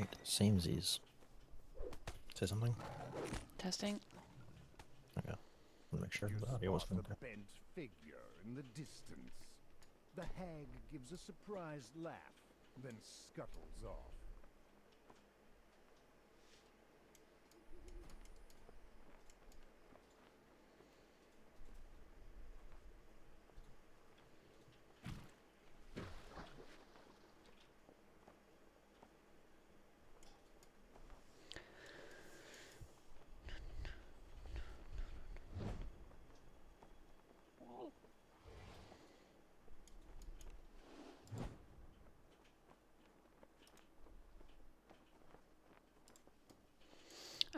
Alright, samesies. Say something? Testing. Okay. I'll make sure the audio wasn't okay. Bent figure in the distance. The hag gives a surprised laugh, then scuttles off.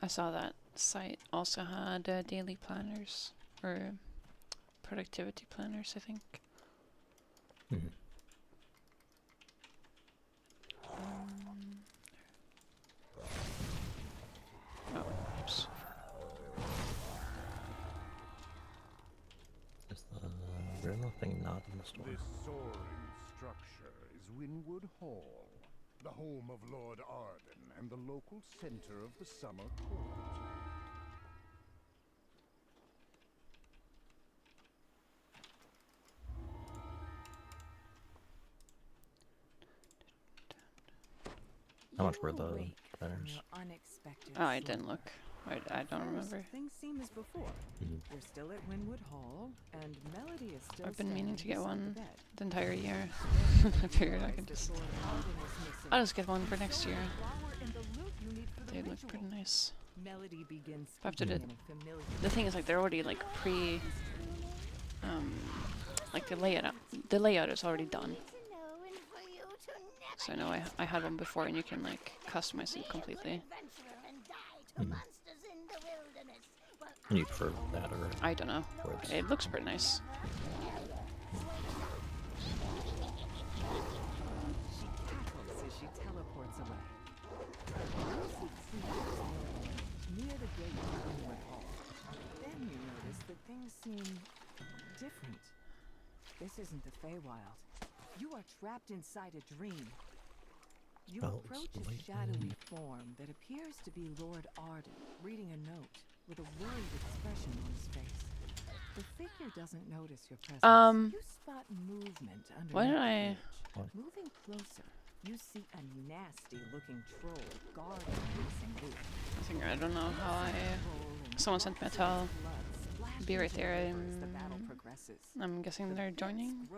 I saw that site also had daily planners, or productivity planners, I think. Mm-hmm. Oh, oops. Is there's nothing not in the store? This soaring structure is Winwood Hall, the home of Lord Arden and the local center of the summer court. How much were the planners? Oh, I didn't look. I don't remember. Things seem as before. Mm-hmm. You're still at Winwood Hall, and Melody is still. I've been meaning to get one the the entire year. I figured I could just. I'll just get one for next year. They look pretty nice. Melody begins After speaking in a familiar. The thing is, like, they're already like like the layout is already done. So I know I had one before, and you can like customize it completely. Mm-hmm. And you prefer that or? I don't know. It looks pretty nice. She cackles as she teleports away. Near the gate to Winwood Hall. Then you notice that things seem different. This isn't the Feywild. You are trapped inside a dream. You approach a shadowy form that appears to be Lord Arden, reading a note with a worried expression on his face. The figure doesn't notice your presence. You spot movement under Why did the I? bridge. Moving closer, you see a nasty-looking troll guarding facing loot. I don't know how I. Someone sent me a towel. Be right there. I'm guessing they're joining.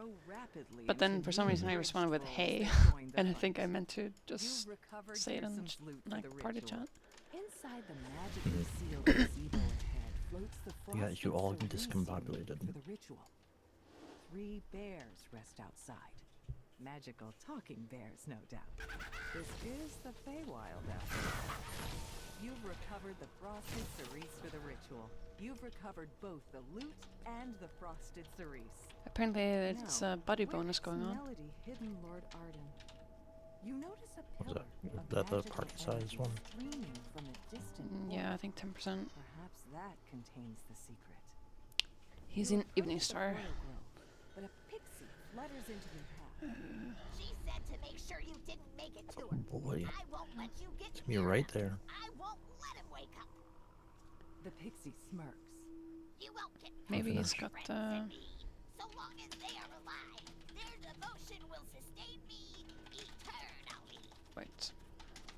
But then for some reason I responded with "Hey," and I think I meant to just say it in like party chat. Inside the magically sealed gazebo ahead floats the Yeah, you all frosted cerise discombobulated. for the ritual. 3 bears rest outside. Magical talking bears, no doubt. This is the Feywild after all. You've recovered the frosted cerise for the ritual. You've recovered both the loot and the frosted cerise. Apparently it's a buddy bonus going on. Melody hidden Lord Arden. You notice a What's pillar that? of That the magical party size energy one? streaming from a distant Yeah, I portal. think 10%. Perhaps that contains the secret. He's You in Evening approach the Star. portal grove, but a pixie flutters into your path. She said to make sure you didn't make it to her. Oh boy. I won't let you get It's gonna be right there. I won't let him wake up. The pixie smirks. You won't get Maybe he's finished. got friends the. in me. So long as they are alive, their devotion will sustain me eternally. Wait.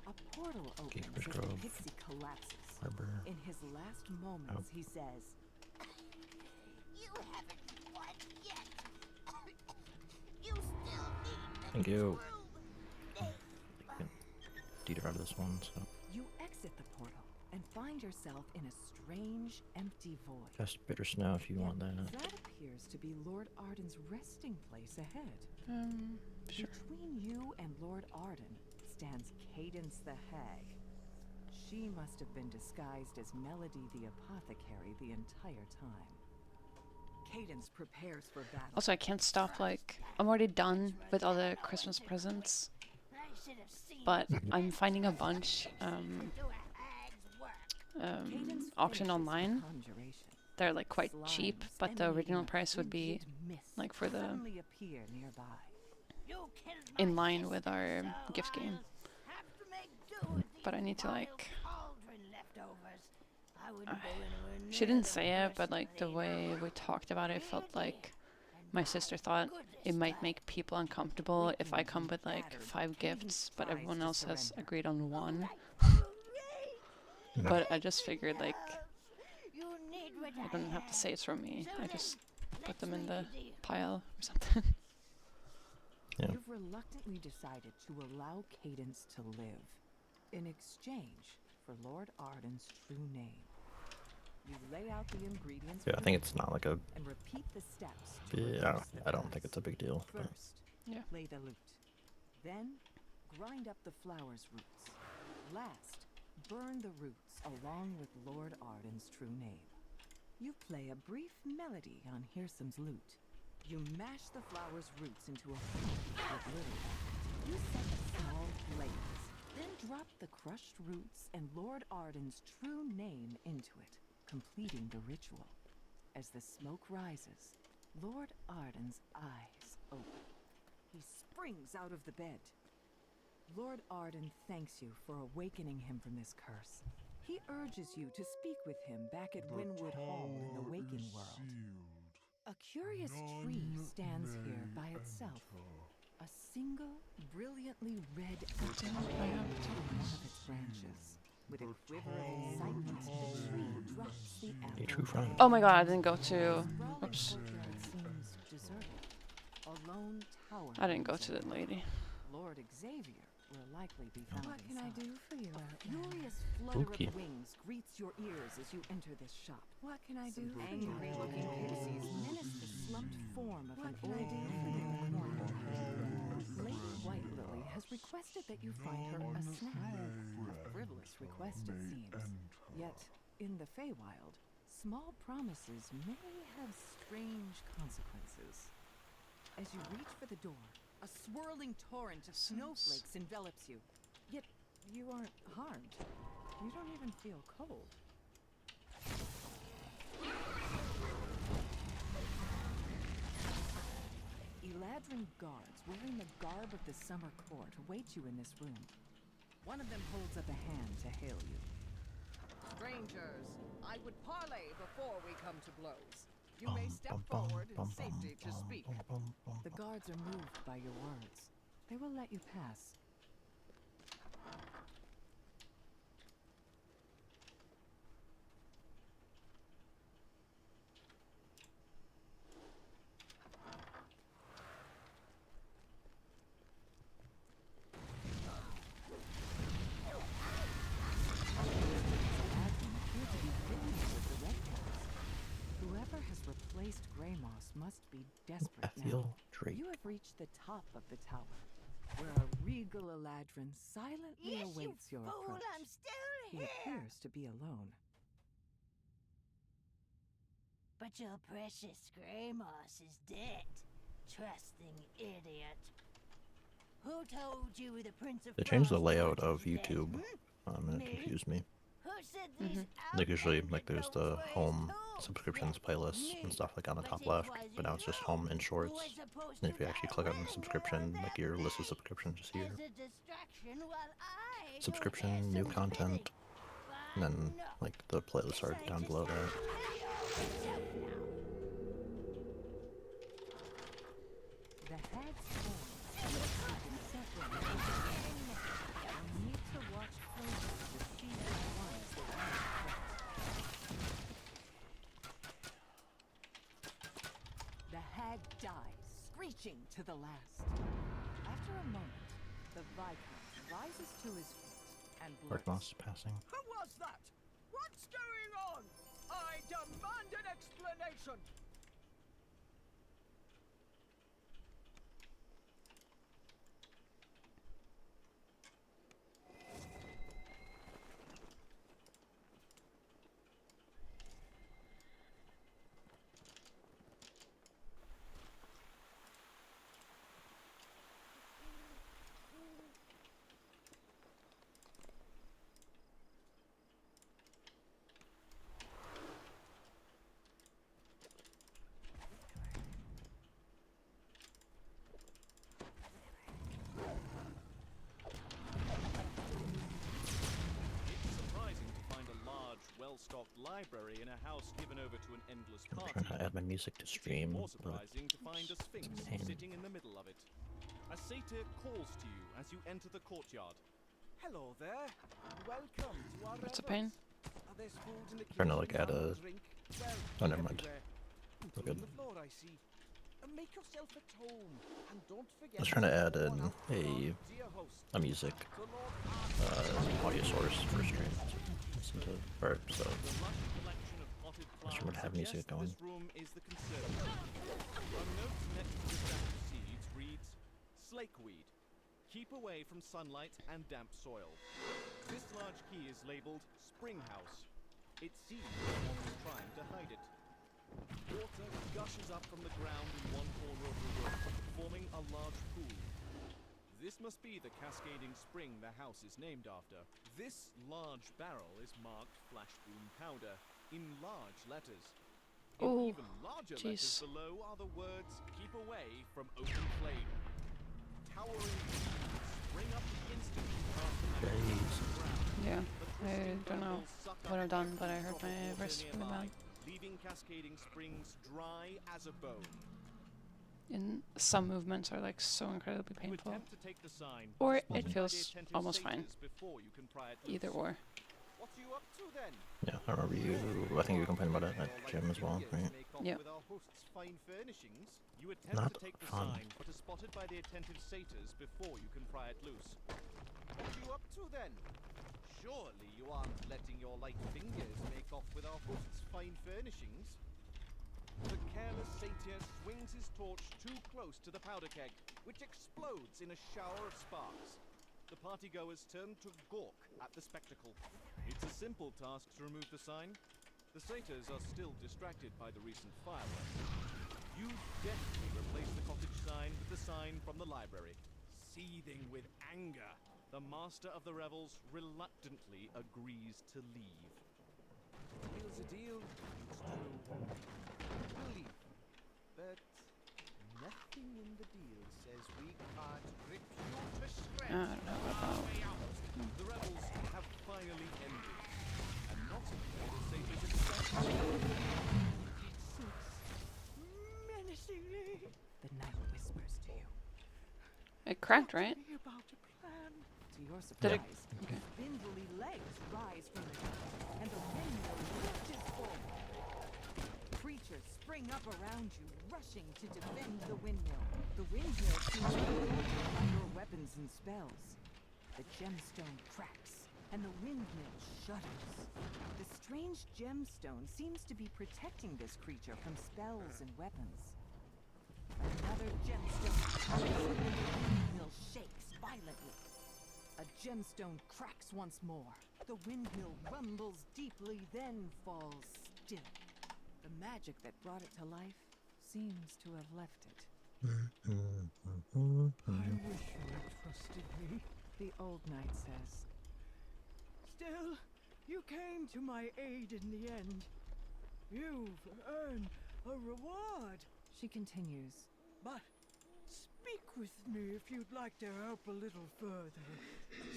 A portal opens Gamer's as the Grove. pixie collapses. Harbor. In his last moments, Oh. he says, You haven't won yet. You still need Thank you. room. You can deter out of this one, so you exit the portal and find yourself in a strange, empty void. cast bitter snow if you want that. That appears to be Lord Arden's resting place ahead. Sure. Between you and Lord Arden stands Cadence the Hag. She must have been disguised as Melody the Apothecary the entire time. Cadence prepares for battle. Also, I can't stop. Like, I'm already done with all the Christmas presents, I should have seen but I'm finding a bunch do a hag's work. Cadence auction finishes the online. conjuration. They're like quite cheap, Slimes but the emanating original a price would be frigid mist like for the suddenly appear nearby. You killed my in line with sister, our so gift game. I'll have to make do but I need to like. Cauldron leftovers. I wouldn't go anywhere She near didn't them say it, but like the personally. way we talked about it felt like my sister thought it might make people uncomfortable if I come with like 5 gifts, but everyone else has agreed on 1. No. But I just figured like You need what I don't have to say it's from me. So I then, just put let's them in make the a deal. pile or something. Yeah. You've reluctantly decided to allow Cadence to live in exchange for Lord Arden's true name. You lay out the ingredients Yeah, for I the think it's not like a. and repeat the steps to Yeah, reverse the I don't curse. think it's a big deal. But First, Yeah. lay the loot. Then, grind up the flower's roots. Last, burn the roots along with Lord Arden's true name. You play a brief melody on Hearsome's lute. You mash the flower's roots into a pot with little. You set a small blaze, then drop the crushed roots and Lord Arden's true name into it, completing the ritual. As the smoke rises, Lord Arden's eyes open. He springs out of the bed. Lord Arden thanks you for awakening him from this curse. He urges you to speak with him back at Winwood Hall in the waking world. A curious tree stands here by itself. A single, brilliantly red apple on one of its branches. With a quiver of excitement, the tree drops the apple. a true friend. Oh my god, I didn't go to. Sprawling Oops. courtyard seems deserted. A lone tower. I didn't go to looms that over. lady. Lord Xavier will likely be found What can I inside. do for you, A Outlander? furious flutter Spooky. of wings greets your ears as you enter this shop. What can I do Some for you? angry-looking pixies menace the slumped form of What an can I old do woman for in you? the corner. Lady White Lily has requested that you find her a snack. A frivolous request, it seems. Yet, in the Feywild, small promises may have strange consequences. As you reach for the door, a swirling torrent of snowflakes envelops you. Yet, you aren't harmed. You don't even feel cold. Eladrin guards wearing the garb of the summer court await you in this room. One of them holds up a hand to hail you. Strangers, I would parley before we come to blows. You may step forward in safety to speak. The guards are moved by your words. They will let you pass. Eladrin appeared to be familiar with the Red Caps. Whoever has replaced Greymoss must be desperate now. Ethiel Drake. You have reached the top of the tower, where a regal Eladrin silently Yes, you awaits your fool, approach. I'm still He here. appears to be alone. But your precious Greymoss is dead. Trusting idiot. Who told you the Prince of They changed the Frost layout was of dead, YouTube, hmm? and it Me? confused me. Who said these Like usually, outlandish like there's the folks were his home tools? subscriptions Yeah, playlist me. and stuff like on the But top it left, was but now it's just you home and who shorts. was supposed And if to you actually guide click on the Winwood subscription, like that your list of night subscriptions is here. as a distraction while I go Subscription, get new some content, spinach. and then No. like the playlists are So down just below take that. care of yourself now. The hag's horns set ready. You need to watch closely to see which ones that you affect. The hag dies, screeching to the last. After a moment, the Viscount rises to his feet and Dark blurts. Moss passing. Who was that? What's going on? I demand an explanation. library in a house given over to an endless I'm party, trying to add my music to it's even stream, more but surprising to find a sphinx pain. sitting in the middle of it. A satyr calls to you as you enter the courtyard. Hello there. Welcome to our What's the revels. pain? There's food in the Trying to, like, kitchen, add food a- and drink. Well, Oh, never mind. everywhere. We're Food good. on the floor, I see. Make yourself at home, and don't forget. I was trying to add pour one in out for our a dear host, music the Lord audio source for stream to listen to, or so The lush collection of potted I just want to plants have music suggests going. this room is the conservatory. A note next to the stack of seeds reads, Slakeweed. Keep away from sunlight and damp soil. This large key is labeled Springhouse. It seems someone is trying to hide it. Water gushes up from the ground in one corner of the room, forming a large pool. This must be the cascading spring the house is named after. This large barrel is marked Flashboom Powder in large letters. In Oh, even larger letters jeez. below are the words "Keep away from open flame." Towering weeds spring up instantly past the magazine ground. Yeah, The I twisting don't know brambles suck what up I've done, every but I heard drop of my water wrist really nearby, bad. leaving Cascading Springs dry as a bone. And some movements are like so incredibly You painful. attempt to take the sign, Or but are it spotted by feels the attentive almost fine. satyrs before you can pry it loose. Either or. What are you up to then? Yeah, I remember you. I think you complained about it at gym as well, right? Yep. With our host's fine furnishings. You attempt Not to take the fun. sign, but are spotted by the attentive satyrs before you can pry it loose. What are you up to then? Surely you aren't letting your light fingers make off with our host's fine furnishings. The careless satyr swings his torch too close to the powder keg, which explodes in a shower of sparks. The partygoers turn to gawk at the spectacle. It's a simple task to remove the sign. The satyrs are still distracted by the recent fireworks. You deftly replace the cottage sign with the sign from the library. Seething with anger, the master of the revels reluctantly agrees to leave. Deal's a deal. It's true. We'll leave. But nothing in the deal says we can't rip you to shreds. I don't know about. The revels have finally ended, and not in the way the satyrs expected. Menacingly. The night whispers to you. It cracked, right? Be about a plan. To your Did it- surprise, spindly legs rise from the ground, and the windmill lurches forward. Creatures spring up around you, rushing to defend the windmill. The windmill seems bewildered by your weapons and spells. The gemstone cracks, and the windmill shudders. The strange gemstone seems to be protecting this creature from spells and weapons. Another gemstone cracks, and the windmill shakes violently. A gemstone cracks once more. The windmill rumbles deeply, then falls still. The magic that brought it to life seems to have left it. I wish you had trusted me. The old knight says, Still, you came to my aid in the end. You've earned a reward. she continues, But speak with me if you'd like to help a little further.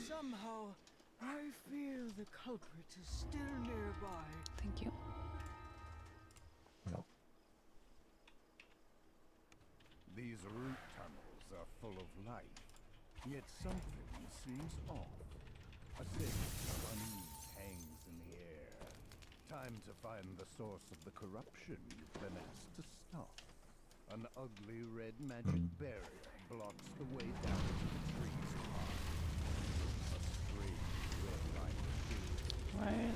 Somehow, I feel the culprit is still nearby. Thank you. No. These root tunnels are full of life, yet something seems off. A sense of unease hangs in the air. Time to find the source of the corruption you've been asked to stop. An ugly red magic barrier blocks the way down to the tree's heart. A strange red light appears, Right.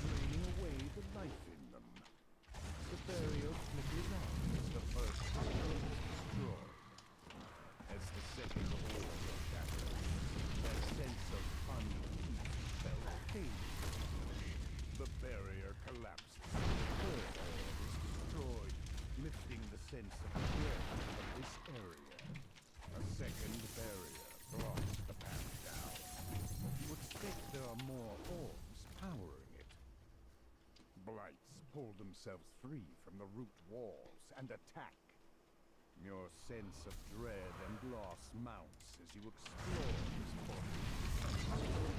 draining away the life in them. The barrier flickers out as the first portal is destroyed. As the second orb shatters, that sense of unease felt fading. The barrier collapses. The third orb is destroyed, lifting the sense of dread from this area. A second barrier blocks the path down. You expect there are more orbs powering it. Blights pull themselves free from the root walls and attack. Your sense of dread and loss mounts as you explore this portal.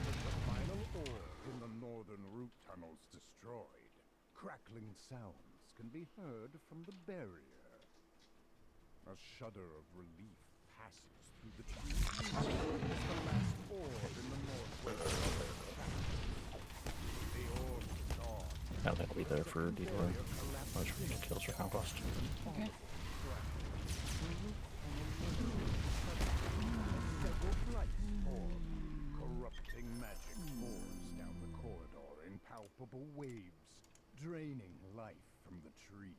With the final orb in the northern root tunnels destroyed, destroyed, crackling sounds can be heard from the barrier. A shudder of relief passes through the trees as the last orb in the northwest. The orb is gone. I don't think I'll be there for detour. I'll try to get kills for conquest. Okay. Several blights form. Corrupting magic pours down the corridor in palpable waves, draining life from the tree.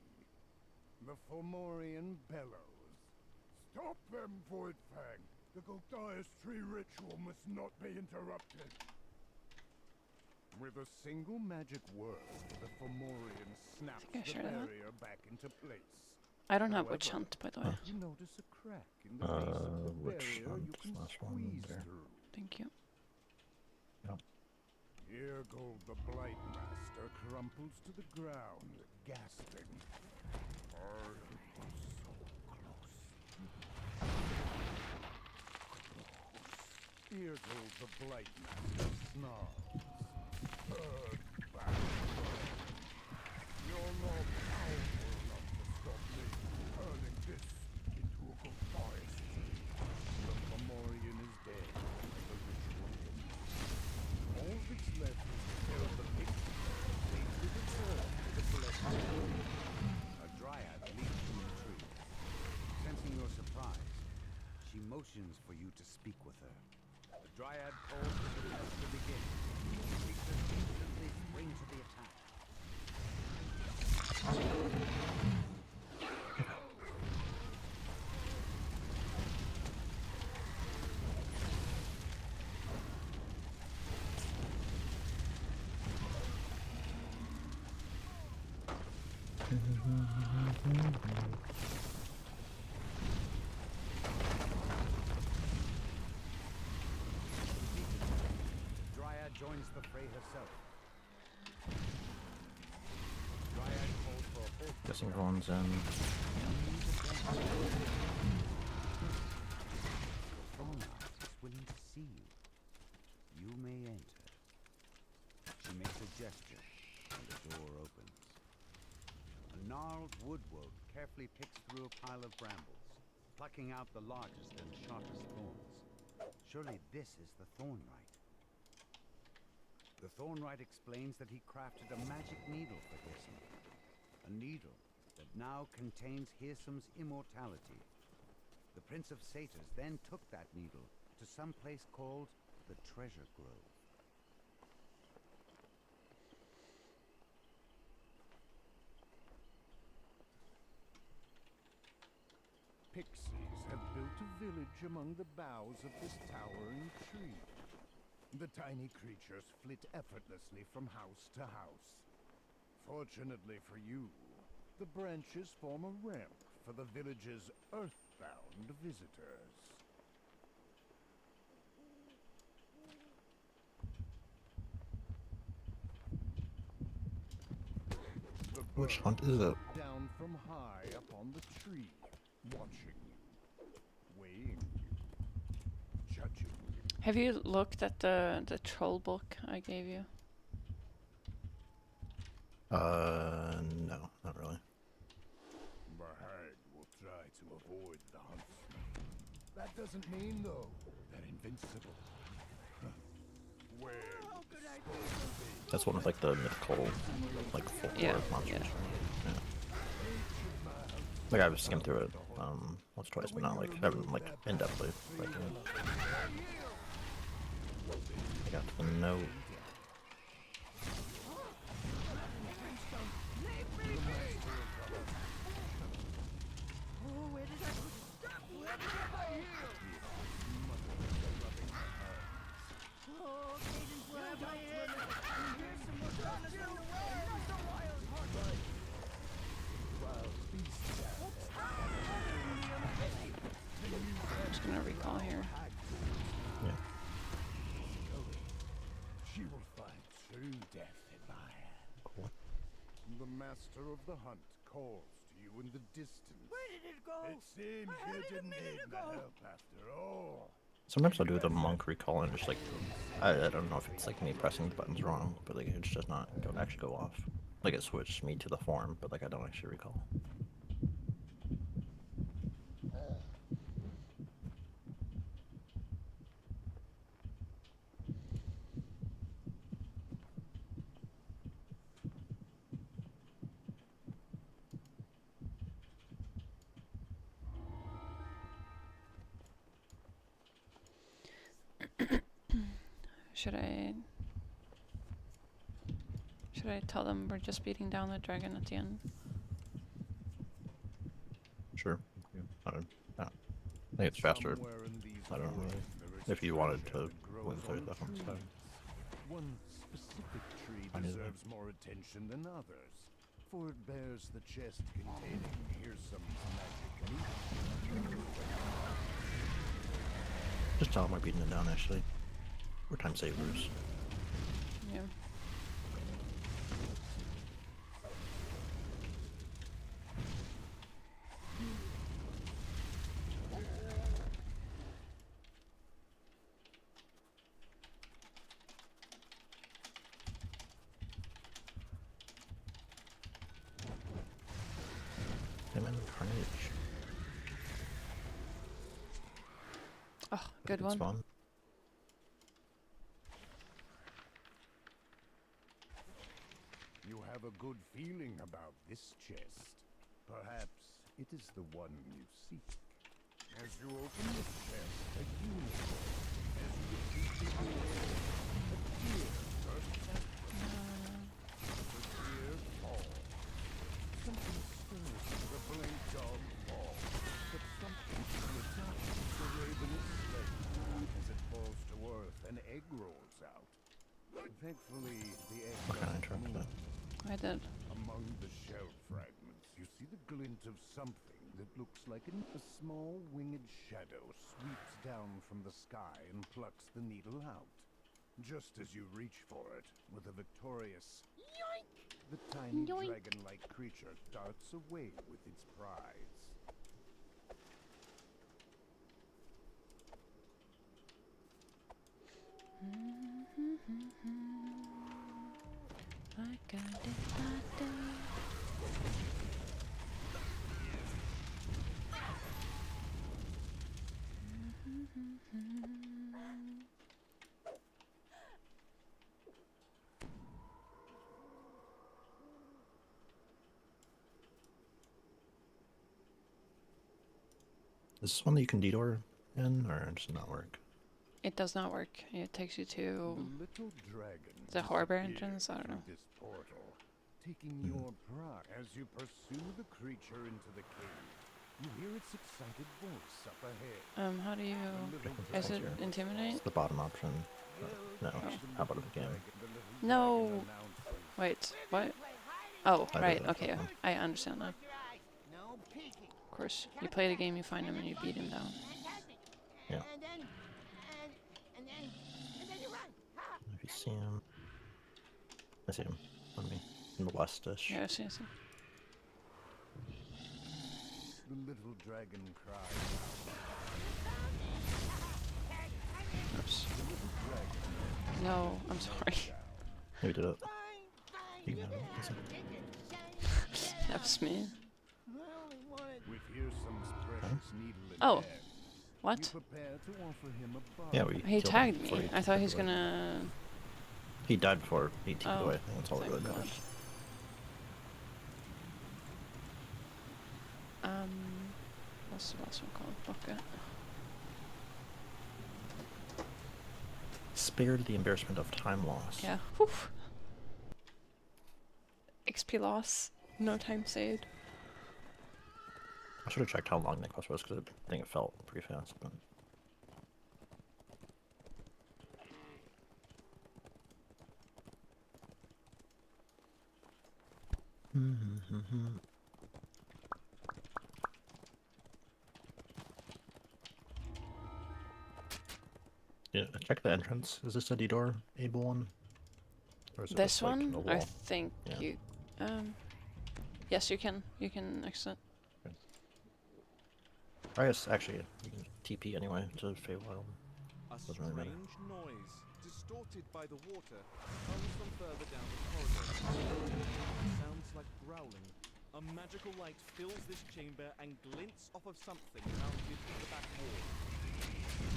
The Fomorian bellows. Stop them, Voidfang! The Guldias tree ritual must not be interrupted. With a single magic word, the Fomorian snaps Yeah, the sure that. barrier back into place. I don't have witch hunt, by the way. You notice a crack in the base of the Witch barrier hunt, you can last one squeeze there. through. Thank you. Yep. Here gold the Blight Master crumples to the ground, gasping. I was so close. Here gold the Blight Master snarls. Turn back. You're not powerful enough to stop me turning this into a Guldias tree. The Fomorian is dead, and the ritual ends. All that's left is to build the picture, lead to the door to the blessed. A dryad leaps from the tree. Sensing your surprise, she motions for you to speak with her. The dryad calls for the test to begin. The creatures instantly spring to the attack. Dryad joins the fray herself. Dryad calls for a full Guessing everyone's in. Fauna is willing to see you. You may enter. She makes a gesture, and the door opens. A gnarled woodwolf carefully picks through a pile of brambles, plucking out the largest and sharpest thorns. Surely this is the Thornright. The Thornright explains that he crafted a magic needle for Hirsum. A needle that now contains Hirsum's immortality. The Prince of Satyrs then took that needle to some place called the Treasure Grove. Pixies have built a village among the boughs of this towering tree. The tiny creatures flit effortlessly from house to house. Fortunately for you, the branches form a ramp for the village's earthbound visitors. The Which birds hunt is it? look down from high up on the tree, watching you, weighing you, judging you. Have you looked at the troll book I gave you? No, not really. The hag will try to avoid the huntsman. That doesn't mean, though, they're invincible. Where would the skull be? That's one with like the mythical, like folklore Yeah, monsters. yeah. Right? Yeah. Like I've skimmed through it once, twice, but not like haven't like in depthly. Like, I got the note. I'm just gonna recall here. Yeah. She will find true death in my hand. Cool. The master of the hunt calls to you in the distance. Where did it go? It seems you didn't need my help after all. Sometimes I'll do the monk recall and just like I don't know if it's like me pressing the buttons wrong, but like it's just not don't actually go off. Like it switched me to the form, but like I don't actually recall. Should I tell them we're just beating down the dragon at the end? Sure. Yeah. I think it's faster. Somewhere in these I don't know. woods, Really. there is If you wanted treasure to that grows win through on the trees. side. One specific tree I knew that. deserves more attention than others, for it bears the chest containing Hearsom's magic. Just tell them we're beating it down. Actually, we're time savers. Yeah. Him and Carnage. Oh, good one. Spawn. You have a good feeling about this chest. Perhaps it is the one you seek. As you open the chest, a unicorn, as you defeat the enemy, appears first the tear falls. Something stirs to the blink dog falls, but something to attack. The raven is slain. As it falls to earth, an egg rolls out. Thankfully, the egg What kind of doesn't interrupt move. that? I did. Among the shell fragments, you see the glint of something that looks like a small winged shadow sweeps down from the sky and plucks the needle out. Just as you reach for it, with a victorious yoink, the tiny Yoink. dragon-like creature darts away with its prize. I got it that day. Is this one that you can detour in, or does it not work? It does not work. It takes you to The little dragon the harbor disappears entrance. I don't know. through this portal, taking your pride. As you pursue the creature into the cave, you hear its excited voice up ahead. How do you? The little Is it dragon intimidate? It's the bottom option. No. How about it again? No. Wait. What? Oh, I right. did that Okay. one. I understand now. No peeking. Of course, you play the game, you find him, and you beat him down. Fantastic. Yeah. And then you run. Ha! If you see him, I see him on me in the west-ish. Yeah, I see. I see. The little dragon cries. Oops. No, I'm sorry. Maybe did it. Fine, fine. You got it. Is it? That was me. I only wanted. With Hearsom's precious needle in Oh. hand, What? you prepare to offer him a bargain. Yeah, we. He killed him tagged before me. he I thought took he was away. gonna. He died before he took Oh, away. I think that's all that thank really God. matters. What's the last one called? Bucket. Spared the embarrassment of time loss. Yeah. Whew. XP loss. No time saved. I should have checked how long that quest was because I think it felt pretty fast. But yeah, check the entrance. Is this a detour able one? Or is it This just, like, one, a I wall? think Yeah. you. Yes, you can. You can exit. I guess actually you can TP anyway to Feywild. A Doesn't really matter. strange noise distorted by the water, comes from further down the corridor. Sounds like growling. A magical light fills this chamber and glints off of something mounted in the back wall.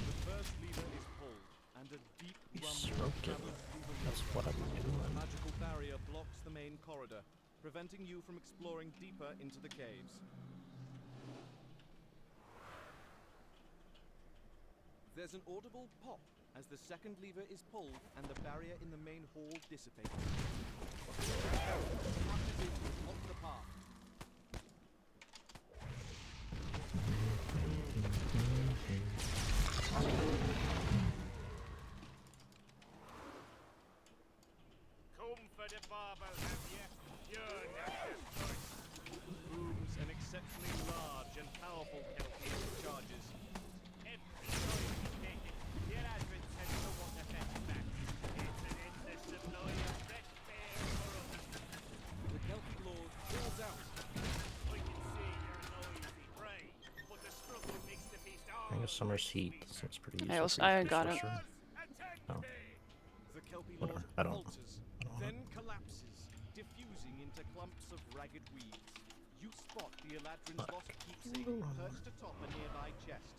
The first lever is pulled, and a deep rumble travels through the That's water. what I'm doing. A magical barrier blocks the main corridor, preventing you from exploring deeper into the caves. There's an audible pop as the second lever is pulled and the barrier in the main hall dissipates. Passes in off the path. Come for the barbel, have you? You're not the first. Booms an exceptionally large and powerful kelpie charges. Every time you take it, the Eladrin tends to want to fetch back. It's an endless supply of fresh bear for us. The kelpie lord calls out. I can see you're no easy prey, but the struggle makes the beast I guess Summer's Heat seems pretty useful. I got it. Oh. The kelpie Whatever, lord I don't- falters, I don't then collapses, diffusing into clumps of ragged weeds. You spot the Eladrin's lost keepsake perched atop a nearby chest.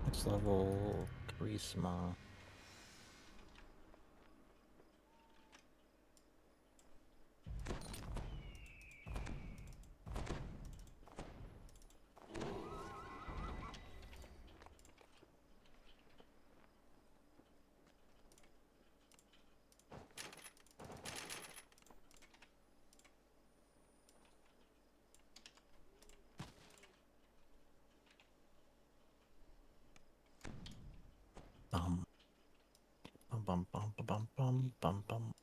Next level, Charisma. Bum bum bum bum bum bum bum.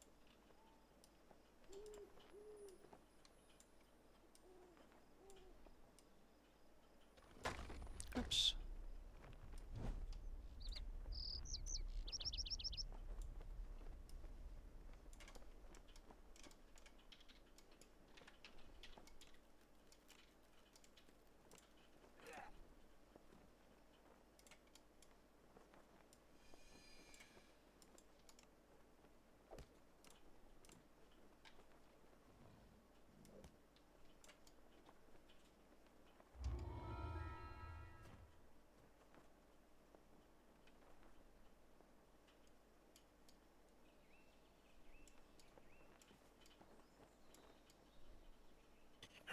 Oops.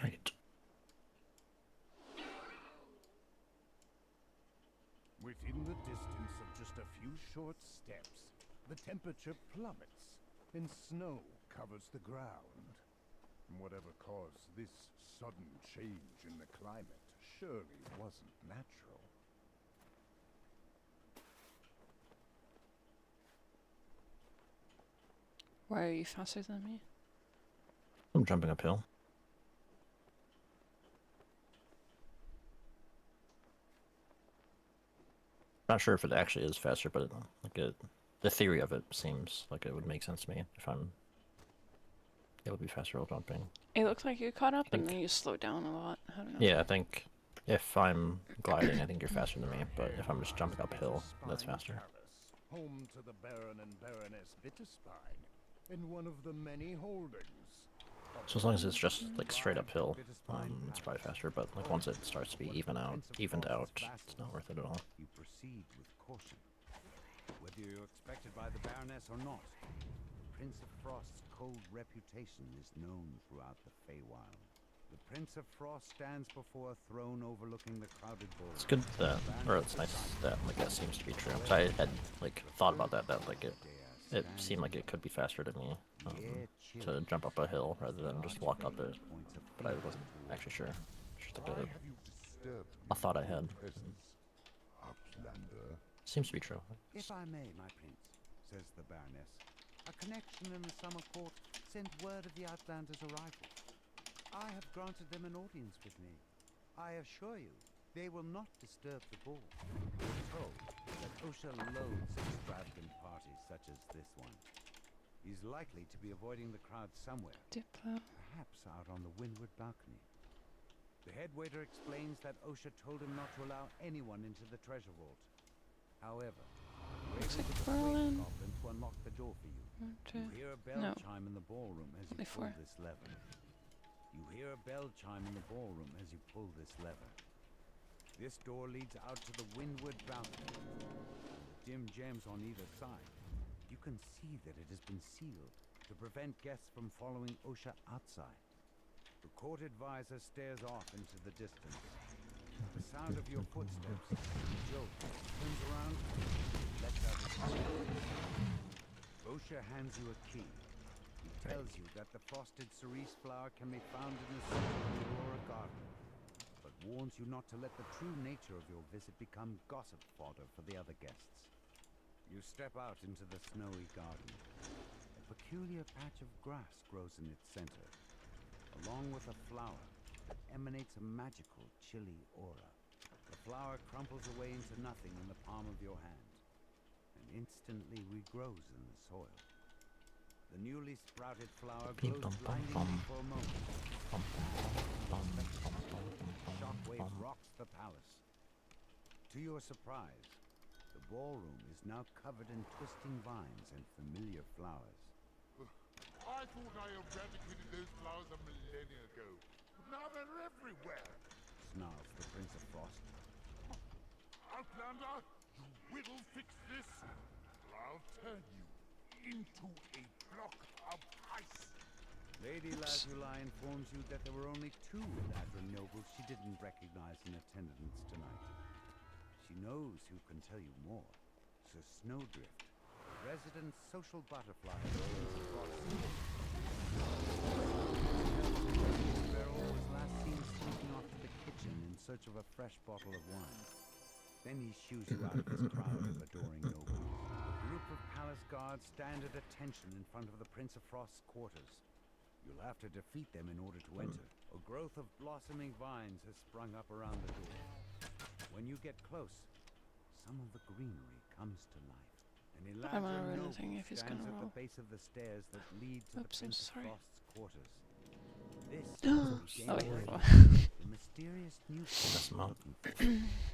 Right. Within the distance of just a few short steps, the temperature plummets and snow covers the ground. Whatever caused this sudden change in the climate surely wasn't natural. Why are you faster than me? I'm jumping uphill. Not sure if it actually is faster, but the theory of it seems like it would make sense to me if it would be faster while jumping. It looked like you caught up and think- then you slowed down a lot. I don't know. Yeah, I think if I'm gliding, I think you're faster than me, but if I'm just jumping uphill, that's faster. Home to the Baron and Baroness Bitterspine, in one of the many holdings. So as long as it's just like straight uphill, it's probably faster. But like once it starts to be evened out, it's not worth it at all. You proceed with caution. Whether you're expected by the Baroness or not, Prince of Frost's cold reputation is known throughout the Feywild. The Prince of Frost stands before a throne overlooking the crowded board. It's good that, or it's nice that like that seems to be true. 'Cause I had like thought about that like it seemed like it could be faster to me to jump up a hill rather than just walk up it, but I wasn't actually sure. Just like a thought I had. Outlander. Seems to be true. If I may, my prince, says the Baroness, a connection in the summer court sent word of the Outlander's arrival. I have granted them an audience with me. I assure you, they will not disturb the ball. So, Osha loathes extravagant parties such as this one. He's likely to be avoiding the crowd somewhere, Diplo. perhaps out on the windward balcony. The head waiter explains that Osha told him not to allow anyone into the treasure vault. However, we're Looks able like to persuade the Berlin. goblin to unlock the door for you. You hear a bell No. chime in the ballroom as you Only pull 4. this lever. You hear a bell chime in the ballroom as you pull this lever. This door leads out to the windward balcony. The dim gems on either side. You can see that it has been sealed to prevent guests from following Osha outside. The court advisor stares off into the distance. The sound of your footsteps, Joe turns around, lets out his hand. Osha hands you a key. He tells you that the frosted cerise flower can be found in the center of the Aurora Garden, but warns you not to let the true nature of your visit become gossip fodder for the other guests. You step out into the snowy garden. A peculiar patch of grass grows in its center, along with a flower that emanates a magical, chilly aura. The flower crumples away into nothing in the palm of your hand, and instantly regrows in the soil. The newly sprouted flower glows blindingly for a moment. Shockwave rocks the palace. To your surprise, the ballroom is now covered in twisting vines and familiar flowers. I thought I eradicated those flowers a millennia ago. Now they're everywhere. Snarls the Prince of Frost. Outlander, you will fix this. I'll turn you into a block of ice. Lady Lazuli informs you that there were only 2 Eladrin nobles she didn't recognize in attendance tonight. She knows who can tell you more. Sir Snowdrift, resident social butterfly of the Frost. Sparrow was last seen sneaking off to the kitchen in search of a fresh bottle of wine. Then he shoos you out of his crowd of adoring nobles. A group of palace guards stand at attention in front of the Prince of Frost's quarters. You'll have to defeat them in order to enter. A growth of blossoming vines has sprung up around the door. When you get close, some of the greenery comes to life. An I'm Eladrin already noble thinking if he's stands gonna at roll. the base of the stairs that lead to Oops, the I'm Prince of sorry. Frost's quarters. This Oh, is wait. the mysterious Mess 'em newcomer up. looking for.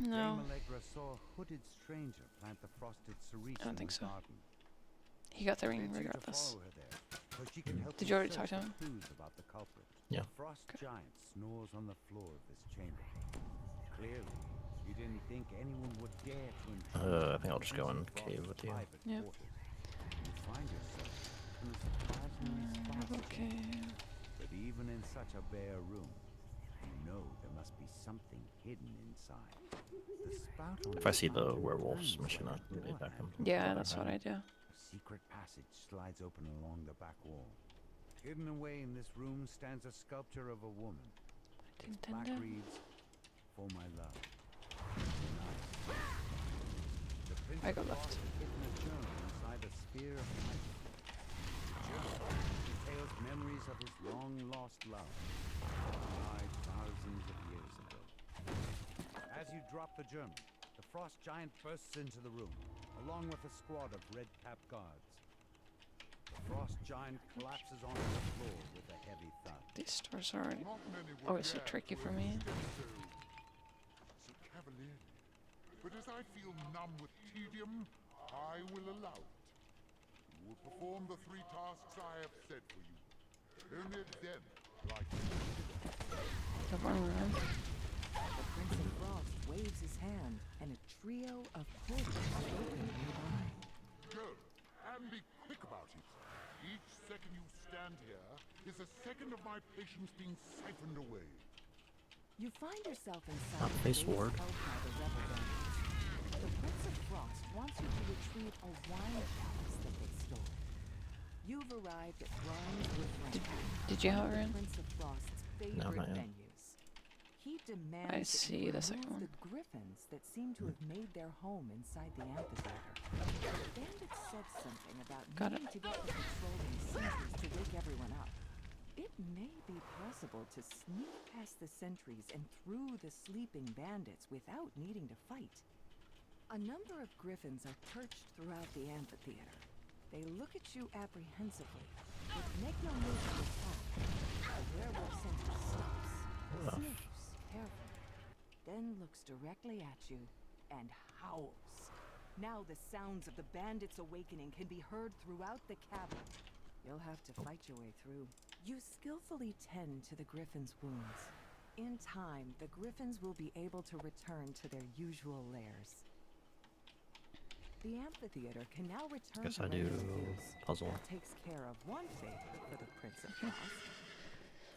No. Dame Allegra saw a hooded stranger plant the frosted cerise I don't in think the so. garden. He got the ring Bids you to regardless. follow her there, so she can help Did you you already search talk to for him? clues about the culprit. Yeah. The frost Okay. giant snores on the floor of this chamber. Clearly, he didn't think anyone would dare to intrude I think I'll just go in Prince of cave Frost's with you. private Yeah. quarters. You find yourself in a surprisingly sparse Okay. but even in such a bare room, you know there must be something hidden inside. The spout on If I see the fountain werewolves turns mission, like I'll a be door back in. handle. Yeah, that's what I do. A secret passage slides open along the back wall. Hidden away in this room stands a sculpture of a woman. Its plaque Nintendo. reads, "For my love." The Prince I of go Frost left. had hidden a journal inside a sphere of light. The journal details memories of his long-lost love, died thousands of years ago. As you drop the journal, the frost giant bursts into the room, along with a squad of red-capped guards. The frost giant collapses onto the floor with a heavy thud. These stores are already Not many would always so dare tricky to for me. overstep so cavalierly. But as I feel numb with tedium, I will allow it. You will perform the 3 tasks I have set for you. Only then will I consider. The one room. The Prince of Frost waves his hand, and a trio of portals open nearby. Go, and be quick about it. Each second you stand here is a second of my patience being siphoned away. You find yourself inside Not the face base ward. held by the rebel bandits. The Prince of Frost wants you to retrieve a wine chalice that they stole. You've arrived at Grimes Woodland, Did you have her the in? Prince of Frost's No, favorite not yet. venues. He demands I that see you the remove second one. the griffins that seem to have made their home inside the amphitheater. The bandits said something about Got needing it. to get the patrolling sentries to wake everyone up. It may be possible to sneak past the sentries and through the sleeping bandits without needing to fight. A number of griffins are perched throughout the amphitheater. They look at you apprehensively, but make no move to attack. The werewolf center stops, sniffs carefully, then looks directly at you and howls. Now the sounds of the bandits' awakening can be heard throughout the cavern. You'll have to fight your way through. You skillfully tend to the griffins' wounds. In time, the griffins will be able to return to their usual lairs. The amphitheater can now return Guess to I do regular use. puzzle. That takes care of one favor for the Prince of Frost.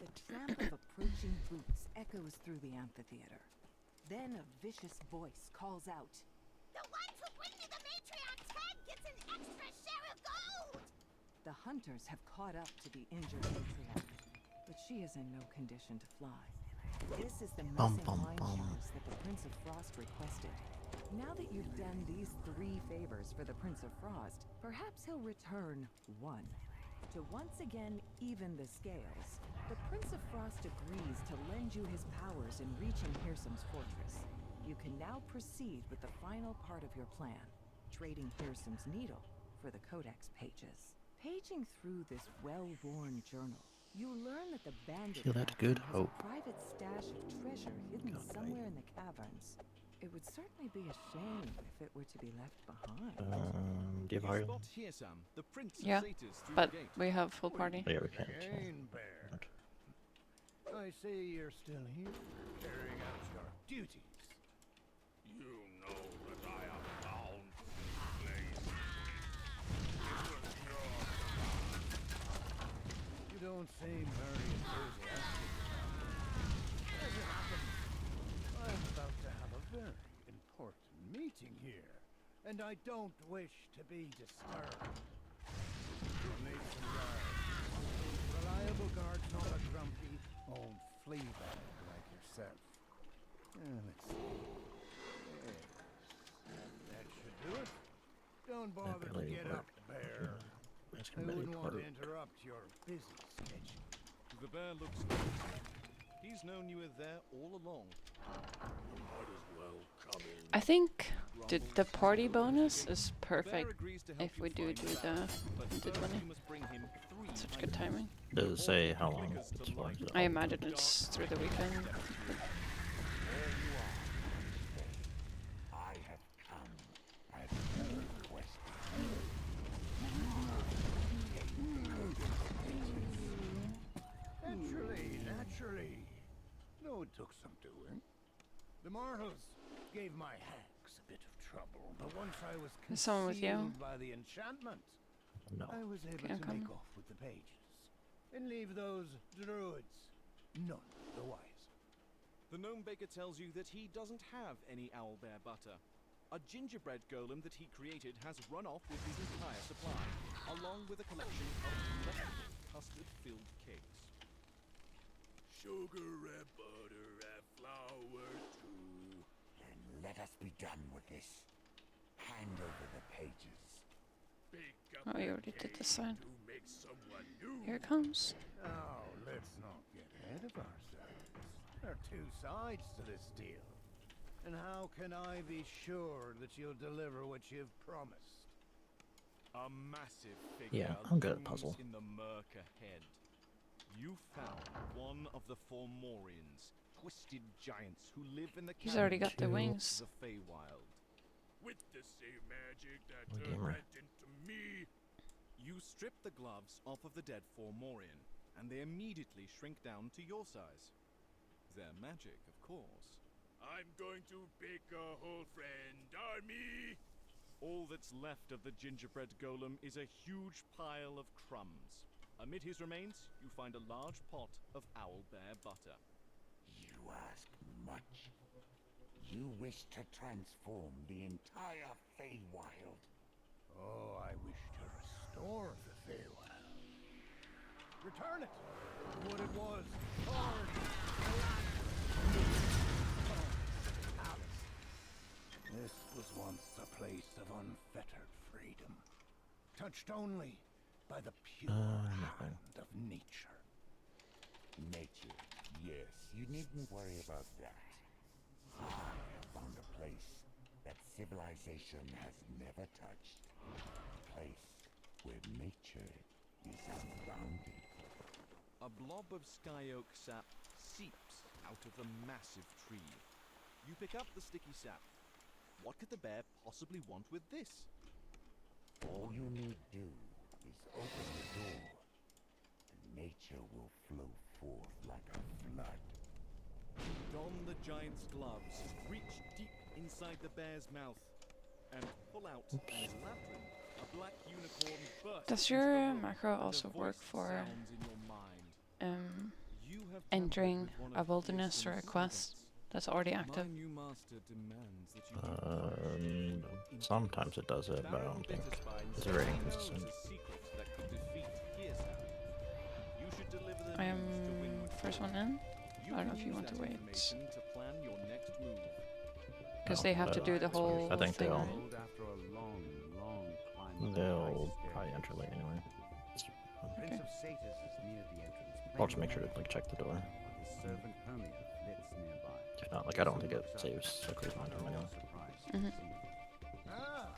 The tramp of approaching boots echoes through the amphitheater. Then a vicious voice calls out, The one who brings me the matriarch's head gets an extra share of gold! The hunters have caught up to the injured matriarch, but she is in no condition to fly. This is the missing wine chalice that the Prince of Frost requested. Now that you've done these 3 favors for the Prince of Frost, perhaps he'll return one. To once again even the scales, the Prince of Frost agrees to lend you his powers in reaching Hirsum's fortress. You can now proceed with the final part of your plan, trading Hirsum's needle for the codex pages. Paging through this well-worn journal, you learn that the bandit Feel that faction good has hope. a private stash of treasure hidden Okay. somewhere in the caverns. It would certainly be a shame if it were to be left behind. Do you have You higher? spot here, Sam, the Prince of Yeah, Satyrs through but the gate. we have full party. Oh, yeah, we can't. Again, Bear. I see you're still here, carrying out your duties. You know that I am bound to this place. It was your command. You don't seem very enthusiastic. As it happens, I'm about to have a very important meeting here, and I don't wish to be disturbed. You'll need some guards. Reliable guards, not a grumpy old flea bag like yourself. Let's see. Yes, that should do it. Don't bother to really get up, Bear. That's I gonna really wouldn't want to work. interrupt your busy schedule. The bear looks good. He's known you were there all along. Might as well come in. I think the party bonus is The bear perfect agrees to help if you we do find the but the first 20. you must bring him 3 Such good items. timing. Does it say how long Clickers to it's for? light. I imagine it's through the weekend. I have come at your request. Naturally. No, it took some doing. The mortals gave my hags a bit of trouble, but once I was Is someone with you? concealed by the enchantment, No. I was able Okay, I'm to make coming. off with the pages and leave those druids none the wiser. The gnome baker tells you that he doesn't have any owlbear butter. A gingerbread golem that he created has run off with his entire supply, along with a collection of leftover custard-filled cakes. Sugar and butter and flour too. Then let us be done with this. Hand over the pages. Oh, you already did this side. To make someone new. Here it comes. Now, let's not get ahead of ourselves. There are 2 sides to this deal. And how can I be sure that you'll deliver what you've promised? A massive figure Yeah, I'm good at looms puzzle. in the murk ahead. You found one of the Formorians, twisted giants who live in the He's already got the caverns wings. of the Feywild. With the same magic that Oh, turned gamer. Red into me. You strip the gloves off of the dead Formorian, and they immediately shrink down to your size. They're magic, of course. I'm going to bake a whole friend army. All that's left of the gingerbread golem is a huge pile of crumbs. Amid his remains, you find a large pot of owlbear butter. You ask much. You wish to transform the entire Feywild. Oh, I wish to restore the Feywild. Return it to what it was. This was once a place of unfettered freedom, touched only by the pure hand of nature. Nature, yes, you needn't worry about that. I have found a place that civilization has never touched. A place where nature is unbounded. A blob of sky oak sap seeps out of the massive tree. You pick up the sticky sap. What could the bear possibly want with this? All you need do is open the door, and nature will flow forth like a flood. Don the giant's gloves, reach deep inside the bear's mouth, and pull out an Eladrin. A black unicorn bursts Does into your the room, macro and a also work voice for sounds in your mind. You have entering tampered with one a of wilderness or a Fearsom's quest servants. that's already active? My new master demands that you do not go into Sometimes it does it, but I Baron don't think Bitterspine it's says very he knows inconsistent. a secret that could defeat Gearsam. You should deliver the I am news to Winwood first Court. one in. You I don't know can if you use want that to wait. information to plan your next move. Because No, they have to do the whole I think thing, they'll right? After a long, long climb up the they'll ice probably staircase. enter late anyway. Prince of Satyrs is near the entrance. I'll just make sure to like check the door. While his servant Hermia flits nearby. If not, like I don't think it saves so quickly on time anyway. Surprised Mhm. to see you. Ah,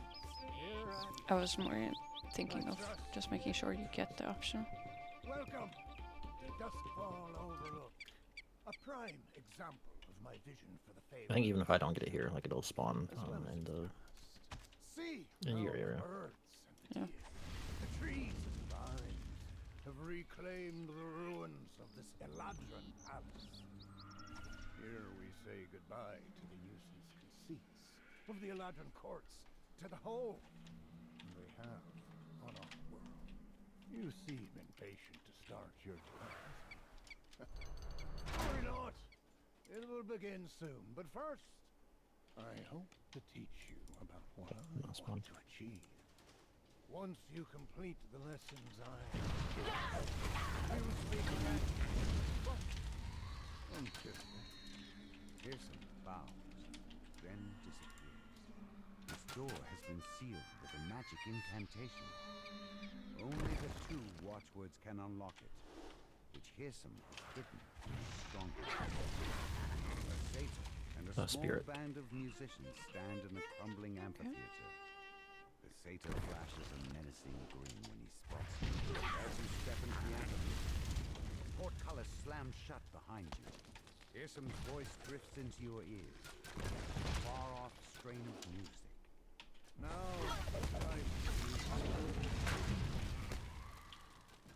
here I was more thinking of just making sure you get the option. welcome to Dustfall Overlook. A prime example of my vision for the Feywild. I think even if I don't get it here, like it'll spawn in the See in your how area. birds Yeah. and the trees and vines have reclaimed the ruins of this Eladrin palace. Here we say goodbye to the nuisance conceits of the Eladrin courts, to the home they have on our world. You seem impatient to start your journey. Worry not, it will begin soon. But first, I hope to teach you about what I Nice want one. to achieve. Once you complete the lessons we will speak again. But until then, Pearson bows, then disappears. This door has been sealed with a magic incantation. Only the two watchwords can unlock it, which Pearson has hidden in his stronghold. A satyr and a small spirit. band of musicians stand in the crumbling amphitheater. The satyr flashes a menacing grin when he spots you. As you step into the amphitheater, the portcullis slams shut behind you. Pearson's voice drifts into your ears, a far-off strain of music. now it's time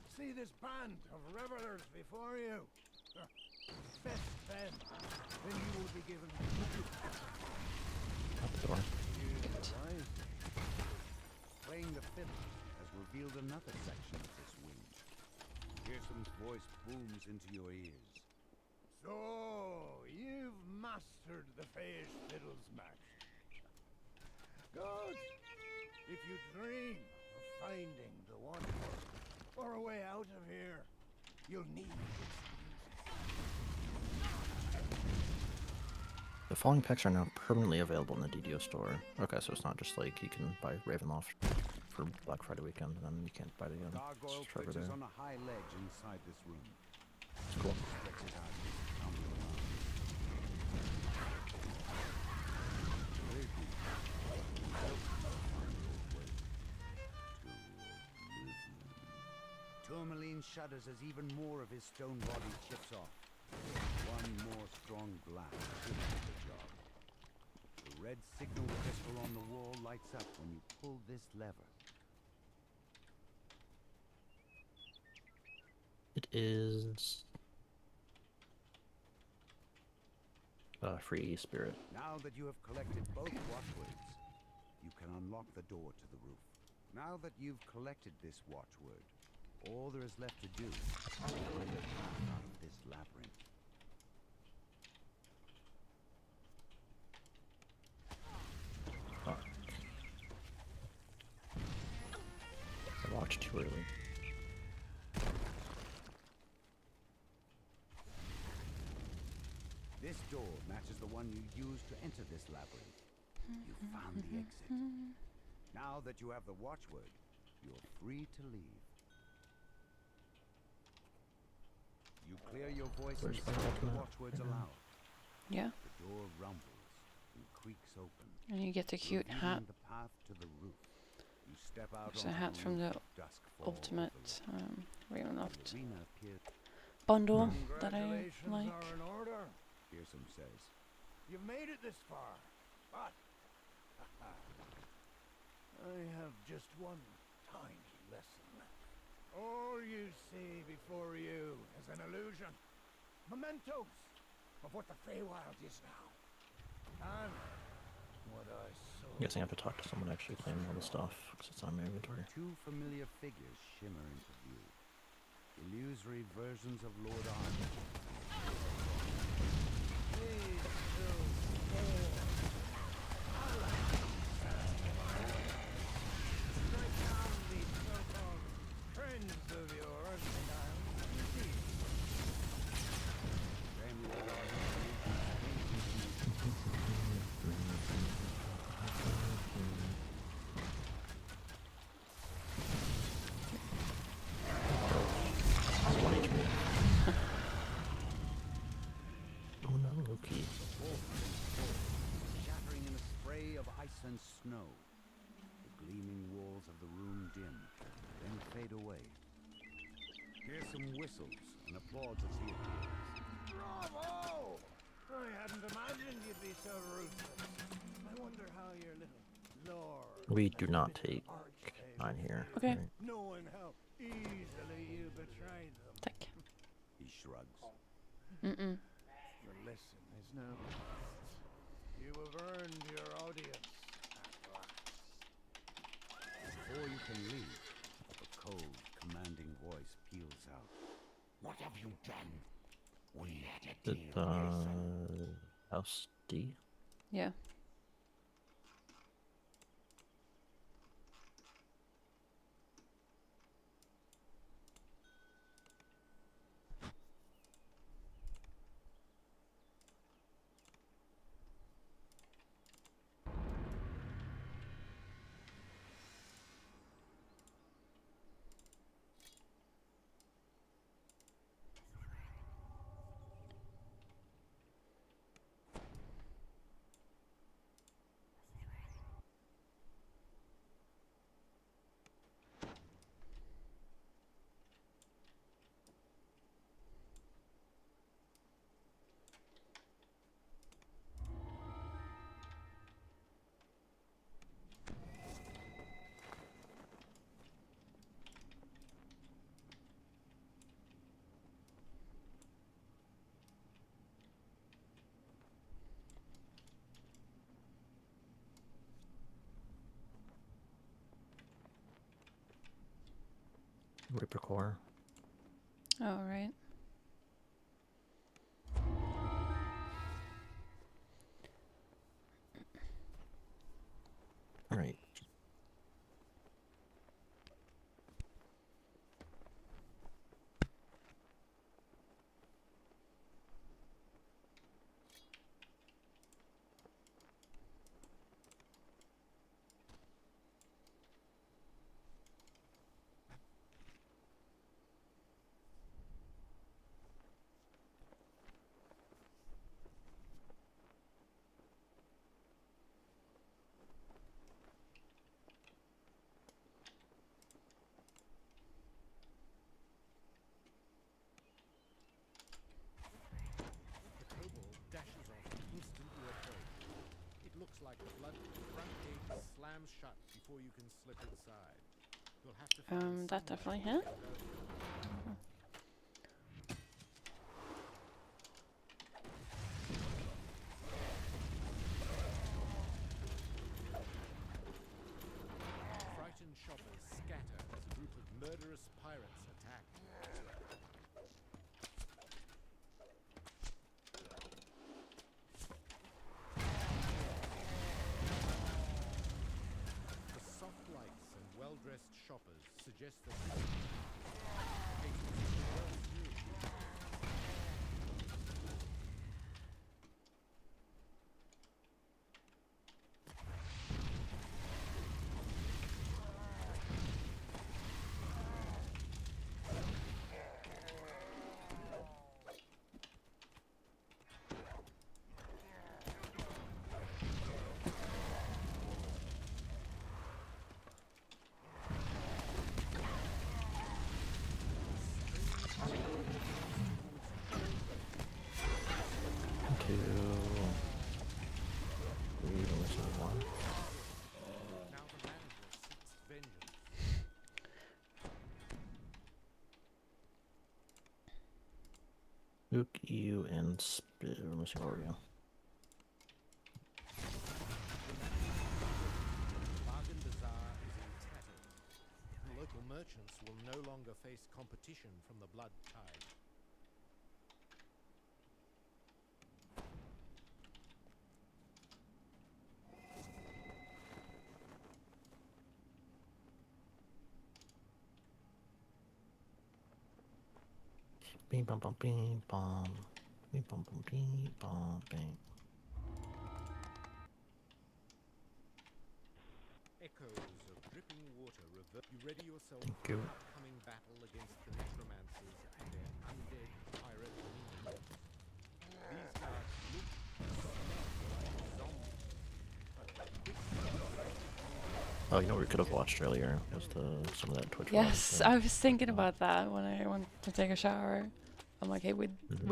to see this band of revelers before you. Best them, then you will be given Out the door. wisely. Playing the fiddle has revealed another section of this wing. Pearson's voice booms into your ears. So, you've mastered the Feyish fiddle's magic. Good. If you dream of finding the one or a way out of here, you'll need its music. The following packs are now permanently available in the DDO store. Okay, so it's not just like you can buy Ravenloft for Black Friday weekend and then you can't buy it again. Gargoyle It's forever perches there. on a high ledge inside this room. It's cool. Stretches out his tumbling arms. Tourmaline shudders as even more of his stone body chips off. One more strong blast finishes the job. The red signal crystal on the wall lights up when you pull this lever. It is free spirit. Now that you have collected both watchwords, you can unlock the door to the roof. Now that you've collected this watchword, all there is left to do is find a path out of this labyrinth. Oh. I watched too early. This door matches the one you used to enter this labyrinth. You found the exit. Now that you have the watchword, you're free to leave. You clear your voice and Where's my sound the ultimate? watchwords Right now. aloud. Yeah. The door rumbles and creaks open. And you get the cute revealing hat. the path to the roof. You step out There's a onto hat the from roof, the dusk falls ultimate overhead. Ravenloft The arena appeared. bundle that I Congratulations like. are in order. Fearsome says, You've made it this far, but I have just one tiny lesson. All you see before you is an illusion. Mementos of what the Feywild is now. And what I saw. I'm guessing I have to talk to someone actually claiming all the stuff because it's on my inventory. two familiar figures shimmer into view. Illusory versions of Lord Arthur. These two four strike down these so-called friends of yours, and I'll see. Jammy Lord Arthur. Oh no, okay. Shattering in a spray of ice and snow. The gleaming walls of the room dim, then fade away. Hear some whistles and applause as he appears. Bravo! I hadn't imagined you'd be so ruthless. I wonder how your little lord... We do not take mine here. Okay. Right. Knowing how easily you betrayed them. Tack. He shrugs. Mm-mm. The lesson is now past. You have earned your audience at last. Before you can leave, a cold, commanding voice peals out. What have you done? We had a Is deal. it House D? Yeah. Reaper Core. Oh, right. Alright. The kobold dashes off and instantly approach. It looks like the blood front gate slams shut before you can slip inside. You'll have to find That someone definitely to hit. get going. Frightened shoppers scatter as a group of murderous pirates attack. The soft lights and well-dressed shoppers suggest that this Spook you and spit. Let me see where we go. Bargain Bazaar is in tatters. Local merchants will no longer face competition from the blood tide. Bing bum bum bing bum. Bing bum bum bing bum bing. Echoes of dripping water revert. You ready yourself Thank for you. an upcoming battle against the necromancers and their undead pirate minions. These guards look and smell like zombies, but Oh, you know what we could have watched earlier was some of that Twitch. Yes, I was thinking about that when I went to take a shower. I'm like, hey, we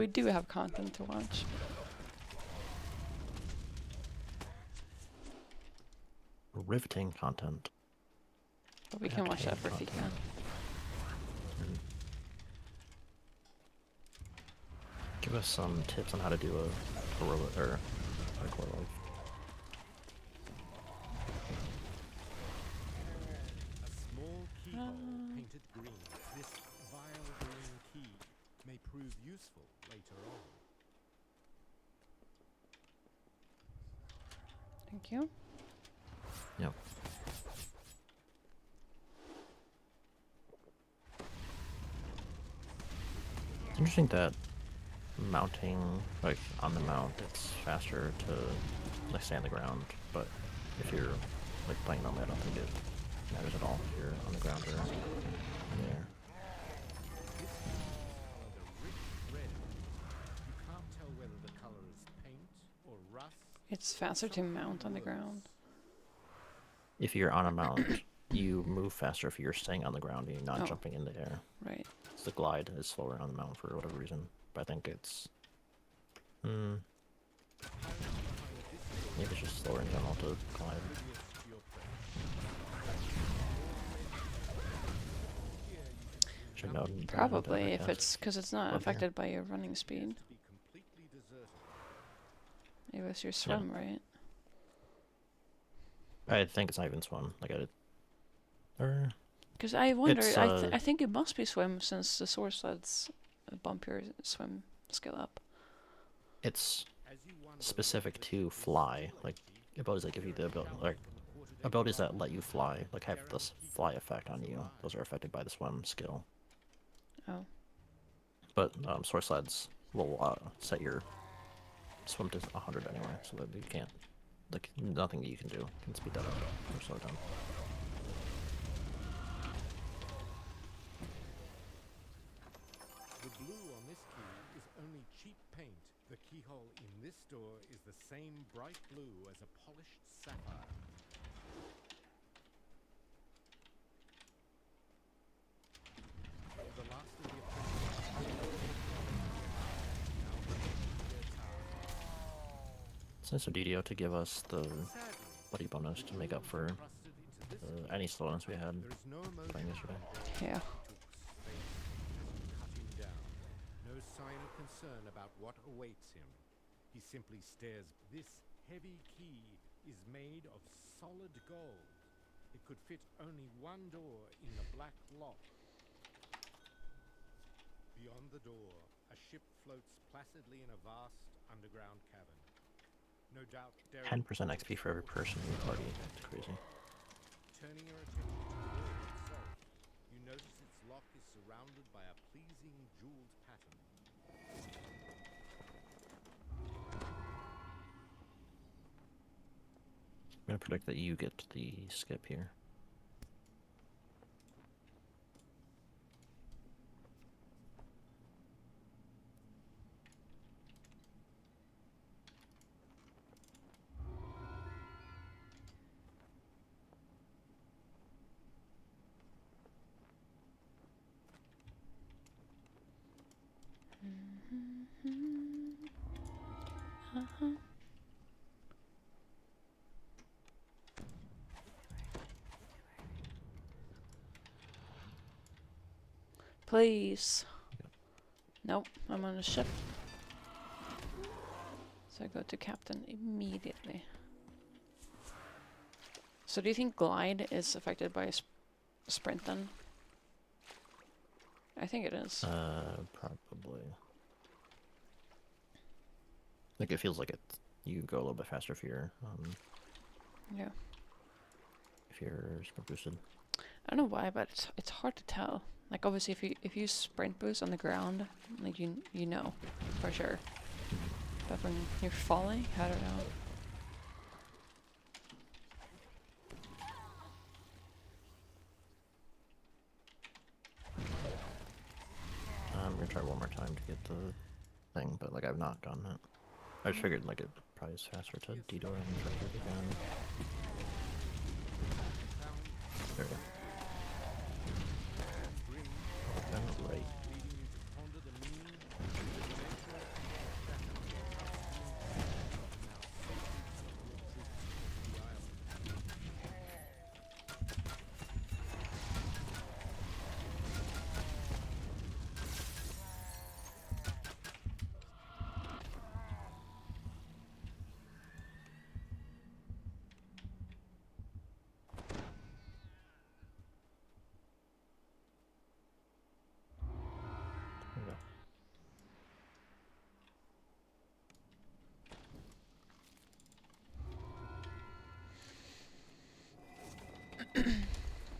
do have content to watch. Riveting content. But we can watch that for Fika. Give us some tips on how to do a heroic or hardcore life. a small keyhole painted green. This vile green key may prove useful later on. Thank you. Yep. It's interesting that mounting, like on the mount, it's faster to like stay on the ground, but if you're like playing nomad, I don't think it matters at all if you're on the ground or in the air. This key is colored a rich red. You can't tell whether the color is paint or rust. It's faster to mount on the ground. If you're on a mount, you move faster if you're staying on the ground and you're not Oh. jumping in the air. Right. The glide is slower on the mount for whatever reason, but I think it's maybe it's just slower in general to glide. Should know. Probably, if it's because it's not Okay. affected by your running speed. Be completely deserted. It was your swim, right? I think it's not even swim. Like I did. Or Because I wonder, It's, I think it must be swim since the source sleds bump your swim skill up. it's As you wonder specific whether to this fly. Like abilities that give you the ability, like abilities that let you fly, like have this fly effect on you. Those are affected by the swim skill. Oh. But source sleds will set your swim to 100 anyway, so that you can't, like, nothing you can do can speed that up or slow it down. The blue on this key is only cheap paint. The keyhole in this door is the same bright blue as a polished sapphire. The last of the It's nice of DDO to give us the Sadly, buddy bonus to make up for crusted into this any slowness we had there is no emotion playing yesterday. Yeah. Took's face as you cut him down. No sign of concern about what awaits him. He simply stares. This heavy key is made of solid gold. It could fit only one door in the black lock. Beyond the door, a ship floats placidly in a vast underground cavern. No doubt, 10% XP for every person in the party. It's crazy. Turning your attention to the door itself, you notice its lock is surrounded by a pleasing jeweled pattern. I'm gonna predict that you get the skip here. Please. Nope, I'm on a ship. So I go to captain immediately. So do you think glide is affected by sprint then? I think it is. Probably. Like it feels like you go a little bit faster if you're Yeah. if you're sprint boosted. I don't know why, but it's hard to tell. Like obviously if you sprint boost on the ground, like you know for sure. But when you're falling, I don't know. I'm gonna try one more time to get the thing, but like I've not gotten it. I just figured like it probably is faster to detour and try to get it again. There we go. I'm right. There we go.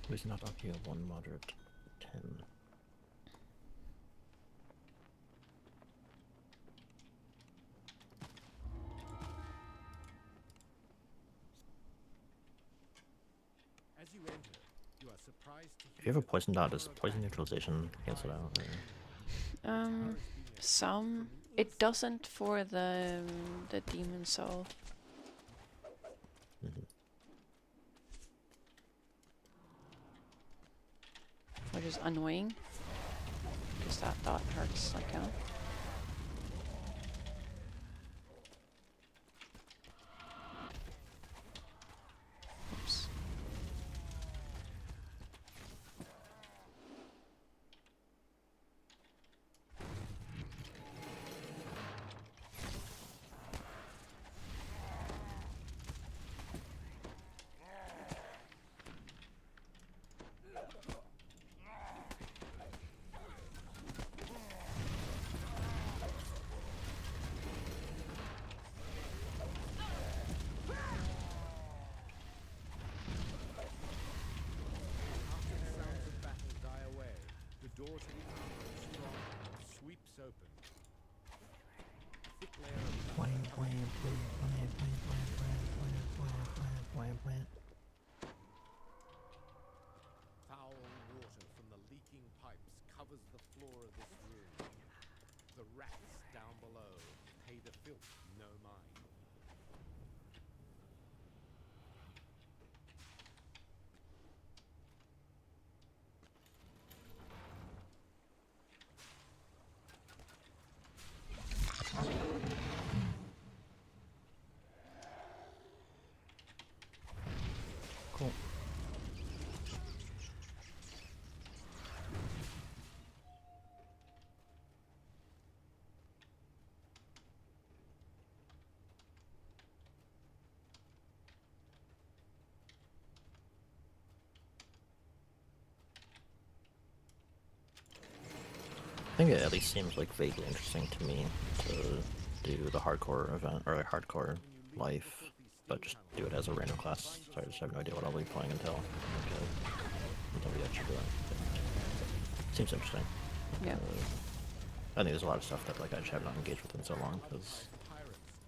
Who's not up here? 1 moderate 10. As you enter, you are surprised to If you have a poison dot, does poison neutralization cancel it out? Or... Some it doesn't for the demon soul. Which is annoying, because that dot hurts like hell. Oops. door to the armor strong sweeps open. A thick layer of foul water from the leaking pipes covers the floor of this room. The rats down below pay the filth no mind. Cool. I think it at least seems like vaguely interesting to me to do the hardcore event or hardcore life, but just do it as a random class. So I just have no idea what I'll be playing until we actually do it. Seems interesting. Yeah. I think there's a lot of stuff that like I just have not engaged with in so long because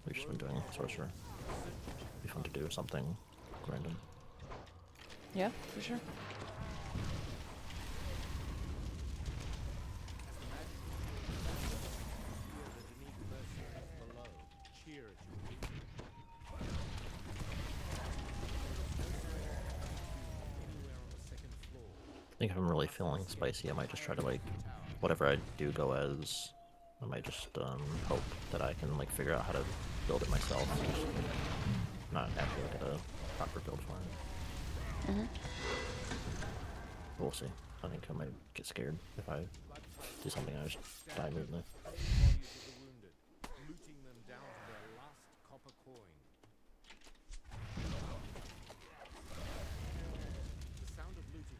we've just been doing sorcerer. It'd be fun to do something random. Yeah, for sure. I think if I'm really feeling spicy, I might just try to like, whatever I do go as, I might just hope that I can like figure out how to build it myself, just not actually get a proper build for it. Mm-hmm. We'll see. I think I might get scared if I do something and I just die immediately. Looting them down to their last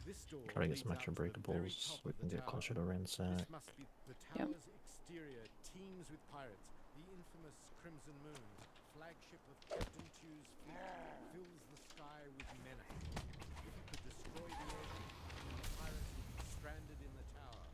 This door Try to get leads some out extra to the very breakables top so we of can the get tower. closer to ransack. This must be the tower's exterior teems with pirates. The infamous Crimson Moon, flagship of Captain Tew's fleet, fills the sky with menace. If you could destroy the airship, the pirates would be stranded in the tower.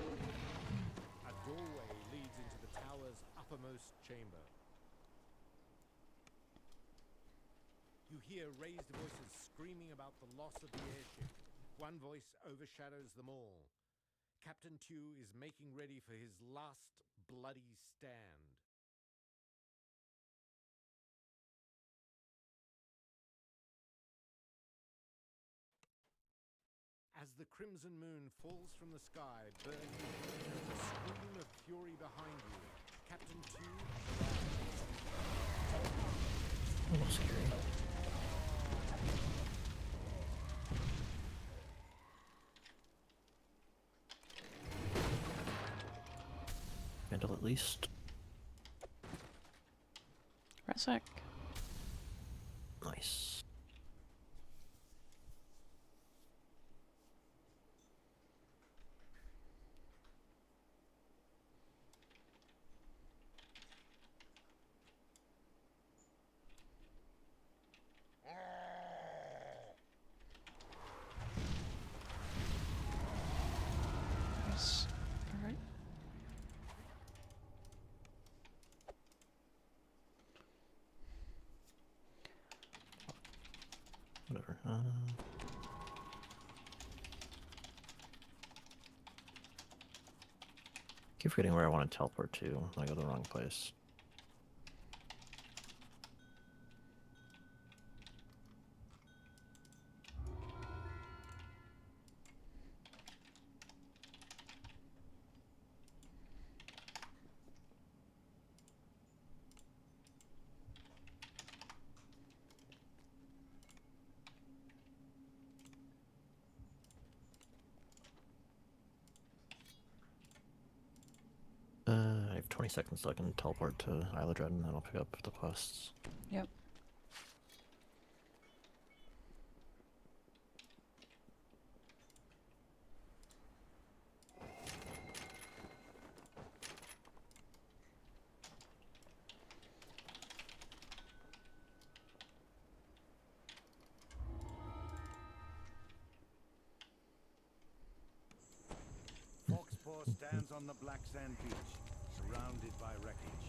A doorway leads into the tower's uppermost chamber. You hear raised voices screaming about the loss of the airship. One voice overshadows them all. Captain Tew is making ready for his last bloody stand. As the crimson moon falls from the sky, burning, there's a scream of fury behind you. Captain Tew A little scary. Vandal at least. Ransack. Nice. Nice. Alright. Whatever. Keep forgetting where I want to teleport to. I go to the wrong place. I have 20 seconds so I can teleport to Eladrin and then I'll pick up the quests. Yep. Foxpaw stands on the black sand beach, surrounded by wreckage.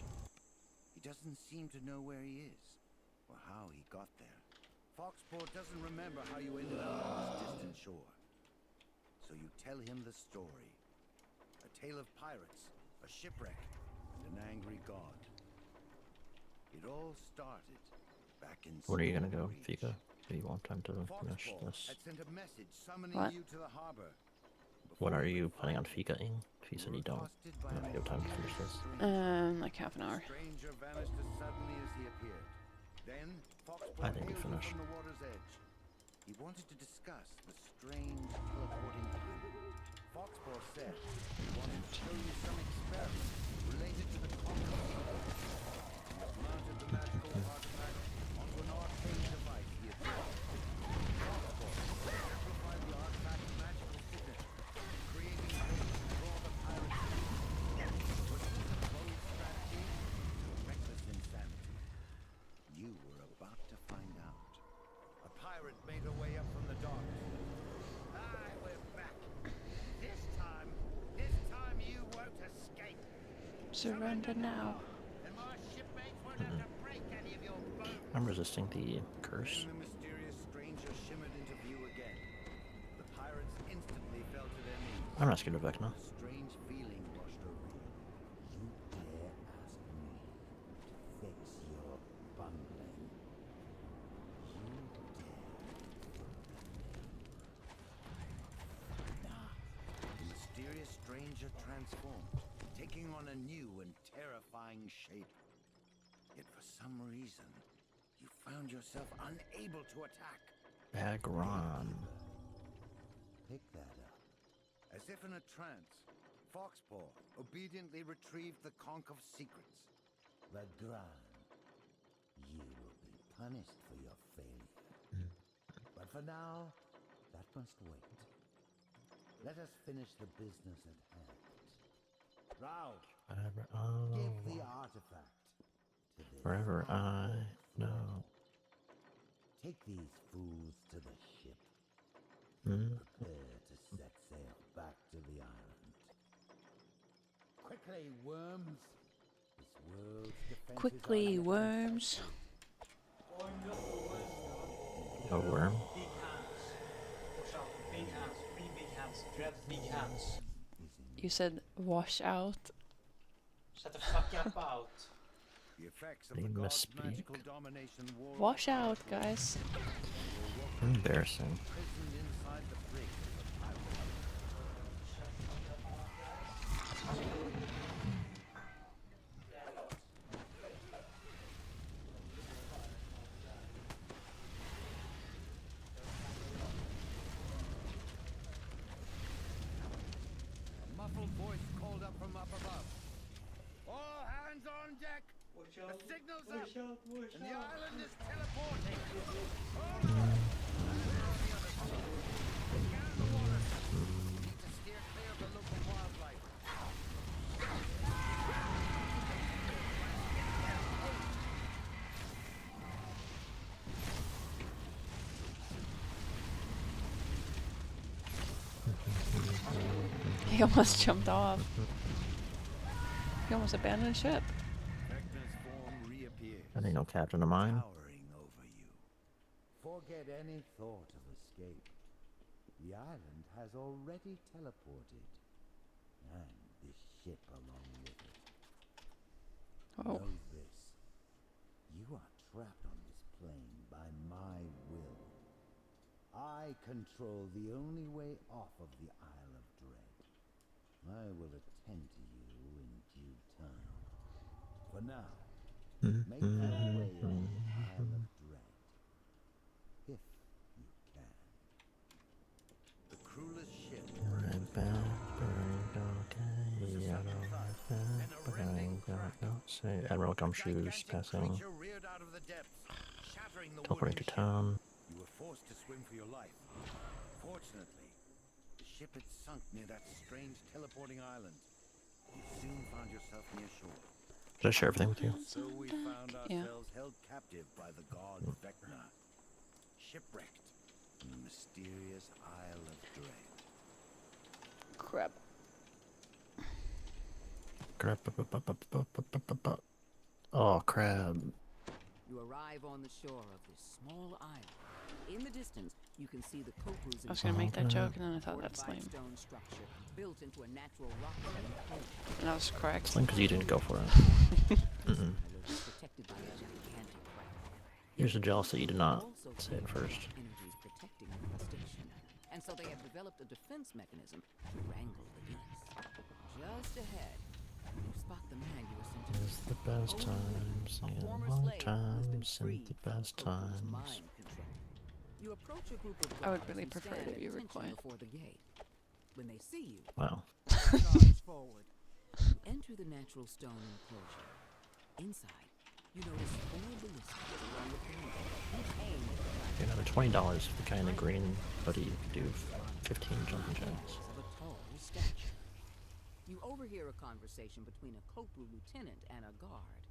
He doesn't seem to know where he is, or how he got there. Foxpaw doesn't remember how you ended up on this distant shore. So you tell him the story. A tale of pirates, a shipwreck, and an angry god. It all started back in When are you gonna go, Stone Reach. Fika? Do you want time to finish Foxpaw this? had sent a message summoning What? you to the harbor. When Before are he you could planning on find Fika-ing? If you said you don't, accosted by you have time to finish this. Like half an hour. Stranger vanished as suddenly as he appeared. Then Foxpaw I think we hailed him finish. from the water's edge. He wanted to discuss the strange teleporting planet. Foxpaw said he wanted to show you some experiment related to the common sea. He had mounted the magical artifact onto an arcane device he had built. Foxpaw amplified the artifact's magical signature, creating ways to draw the pirates in. Was this a bold strategy or reckless insanity? You were about to find out. A pirate made her way up from the docks. Aye, we're back. This time you won't escape. Surrender now. And my shipmates won't have to break any of your bones. I'm resisting the curse. Then the mysterious stranger shimmered into view again. The pirates instantly fell to their knees. I'm not scared of Vecna. A strange feeling washed over you. You dare ask me to fix your bungling? You dare. The mysterious stranger transformed, taking on a new and terrifying shape. Yet for some reason, you found yourself unable to attack. Bagron. Pick that up. As if in a trance, Foxpaw obediently retrieved the conch of secrets. Eladrin, you will be punished for your failure. But for now, that must wait. Let us finish the business at hand. Rao, give the artifact to this. Forever I know. Take these fools to the ship. Hmm? Prepare to set sail back to the island. Quickly, worms. This world's defenses Quickly, are yet worms. A worm? Big hands. Watch out. Big hands. Really big hands. Dread big hands. You said wash out. Shut the fuck up out. The effects of They the god's misspeak. magical domination wore Wash off. out, guys. Embarrassing. Imprisoned inside the brig of the pirate. A muffled voice called up from up above. All hands on deck! Watch The out. signal's Watch up! out. Watch And the out. island is teleporting! Hold on! And they're on the other side. Scan the water. Need to steer clear of the local wildlife. He almost jumped off. He almost abandoned ship. Vecna's form reappears, I ain't no captain of mine. towering over you. Forget any thought of escape. The island has already teleported. And this ship along with it. Oh. Know this. You are trapped on this plane by my will. I control the only way off of the Isle of Dread. I will attend to you in due time. For now, make your way on the Isle of Dread. If you can. The crewless ship Right back, okay. Yeah, no, say Admiral Gumshoe's passing. creature reared out of the depths, shattering the Teleporting wooden to ship. town. You were forced to swim for your life. Fortunately, the ship had sunk near that strange teleporting island. You soon found yourself near shore. Did I share everything with you? So we found Yeah. ourselves held captive by the god Vecna, shipwrecked in the mysterious Isle of Dread. Crap. Oh, crab. You arrive on the shore of this small island. In the distance, you can see the Kopu's I was gonna make that joke and then I thought that's lame. stone structure built into a natural rock enclosure. And I was correct. Lame because you didn't go for it. Island is protected by a gigantic crack. You're so jealous that you did not Also say it first. energies protecting the crustacean. And so they have developed a defense mechanism to wrangle the beast. Just ahead, you spot the man you were sent to It's the best times, a yeah, former long slave who has been times, freed and the from best Kopu's times. mind control. You approach a group of I would guards really who prefer stand that at you were attention quiet. before the gate. When they see you, Wow. Charge forward. you enter the natural stone enclosure. Inside, you notice 4 ballistas along the perimeter, each aimed at the Okay, another $20 for the guy in the green hoodie could do 15 jumping jacks. of a tall statue. You overhear a conversation between a Kopu lieutenant and a guard.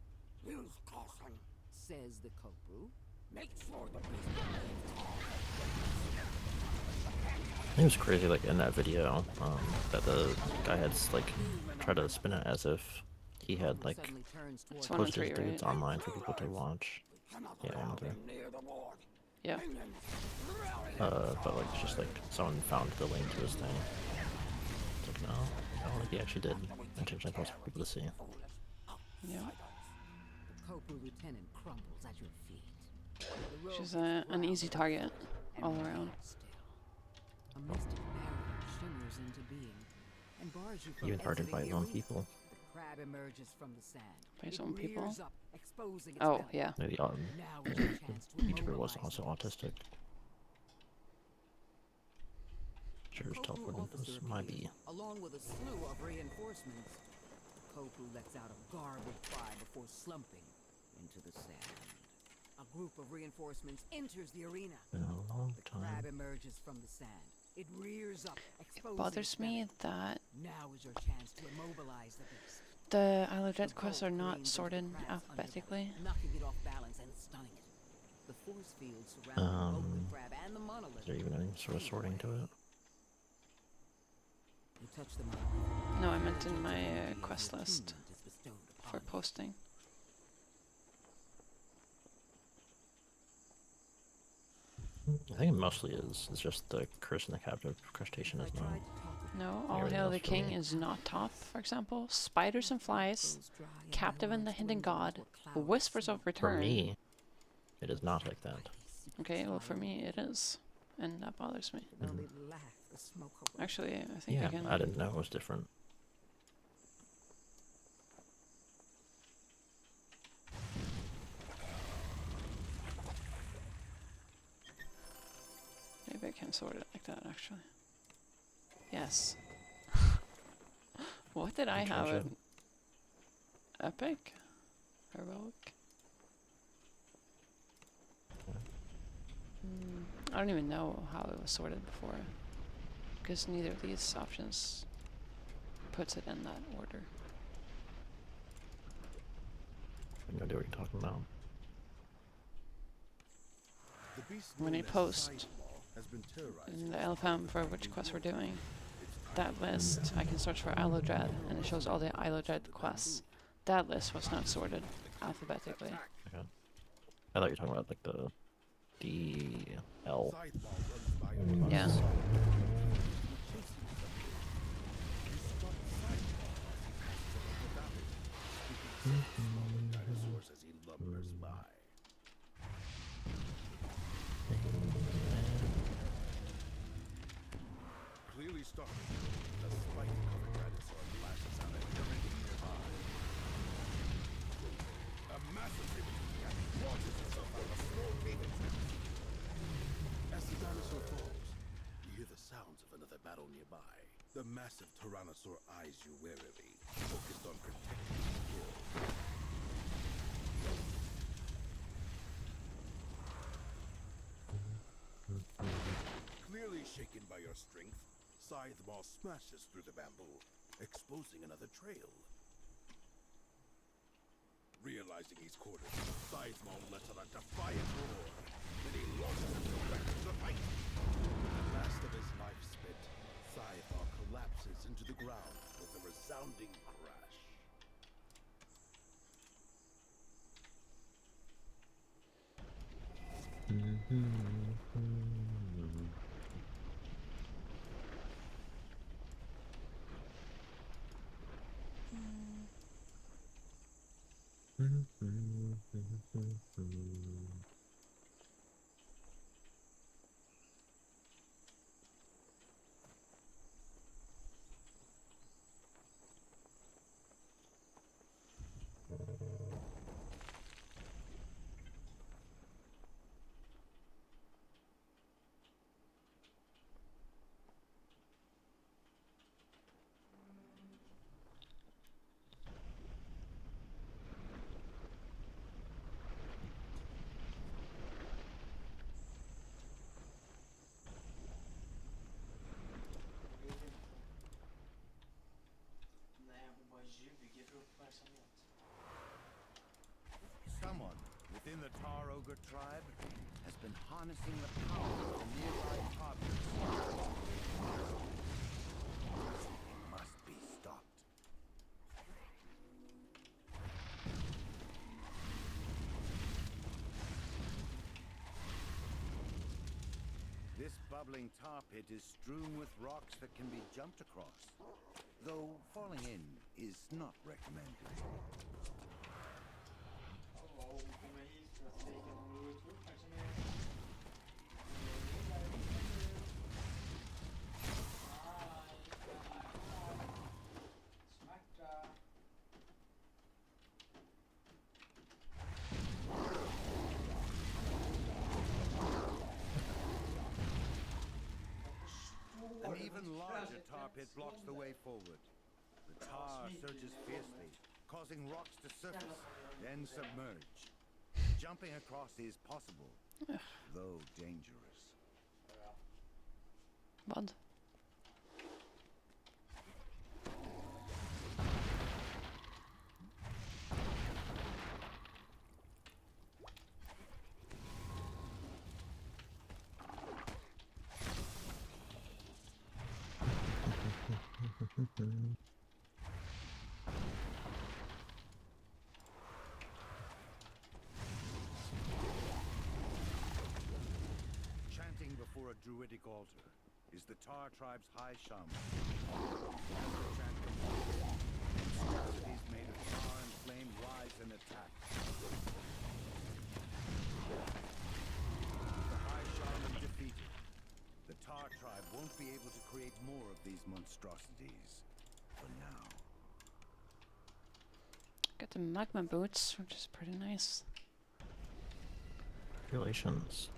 Use caution. Says the Kopu. Make sure the beast I think it was crazy, like in that video, that the guy had like tried to spin it as if he had like Suddenly turns It's toward one and posted his three, dudes right? online for people to watch. Yeah, one and three. Yeah. But like it's just like someone found the link to his thing. It's like no, like he actually did intentionally post for people to see. Yeah. the Kopu lieutenant crumbles at your feet. The robe She's is an easy round target and all red around. still. A mystic barrier shimmers into being and bars you from Even hard to exiting fight the his own arena. people. The crab emerges from the sand. By his It own people? rears up, exposing its Oh, belly. yeah. Maybe Now is your chance to YouTuber was immobilize also the beast. autistic. Creatures Koku teleporting. This officer might appears, be. along with a slew of reinforcements. Koku lets out a garbled cry before slumping into the sand. A group of reinforcements enters the arena. Been a long The crab time. emerges from the sand. It rears up, exposing Bothers its me belly. that Now is your chance to immobilize the beast. the Isle of Dread The quests bolt are not careened into the sorted crab's alphabetically. underbelly, knocking it off balance and stunning it. The force field surrounding both the crab and the monolith. Is there even any sort of fade sorting to away. it? You touch the monolith. No, I meant in my Energy of quest list attunement is bestowed upon for you. posting. I think it mostly is. It's just the curse and the captive crustacean is I not. tried to talk with No, Yeah, All everything Hail else the for King me. is not top, for example. Spiders and flies, goes dry and Captive my and the words Hidden dwindle God, into a cloud of Whispers of smoke. For Return. me, it is not like that. Okay, well for me it is, and that bothers me. Can only laugh the smoke away. Actually, I think I Yeah, can. I didn't know it was different. Maybe I can sort it like that. Actually, yes. What did I have? Tragic. Epic, heroic. I don't even know how it was sorted before, because neither of these options puts it in that order. I have no idea what you're talking about. The beast When known I as post Sidewall has been terrorizing in the its LFM for which quest we're doing, that list, I can search for Isle of Dread, and it shows all the Isle of Dread quests. That list was not sorted alphabetically. Okay. I thought you were talking about like the DL. Sidewall runs by a Yeah. dinosaurs as he lumbers by. Clearly startled, a spike-covered dinosaur flashes out at everything nearby. A massive saber-tooth cat launches itself out of a small cave. As the dinosaur falls, you hear the sounds of another battle nearby. The massive tyrannosaur eyes you warily, focused on protecting the kill. Clearly shaken by your strength, Scytheball smashes through the bamboo, exposing another trail. Realizing he's cornered, Scytheball lets out a defiant roar. Then he launches himself back into the fight. The last of his life spent, Scytheball collapses into the ground with a resounding crash. Someone within the Tar Ogre tribe has been harnessing the power of the nearby targets. It must be stopped. This bubbling tar pit is strewn with rocks that can be jumped across, though falling in is not recommended. even larger tar pit blocks the way forward. The tar surges fiercely, causing rocks to surface, then submerge. Jumping across is possible, though dangerous. Vad? Chanting before a druidic altar is the Tar tribe's high shaman. As the chant completes, monstrosities made of tar and flame rise and attack. With the high shaman defeated, the Tar tribe won't be able to create more of these monstrosities. For now. Got the magma boots, which is pretty nice. Relations.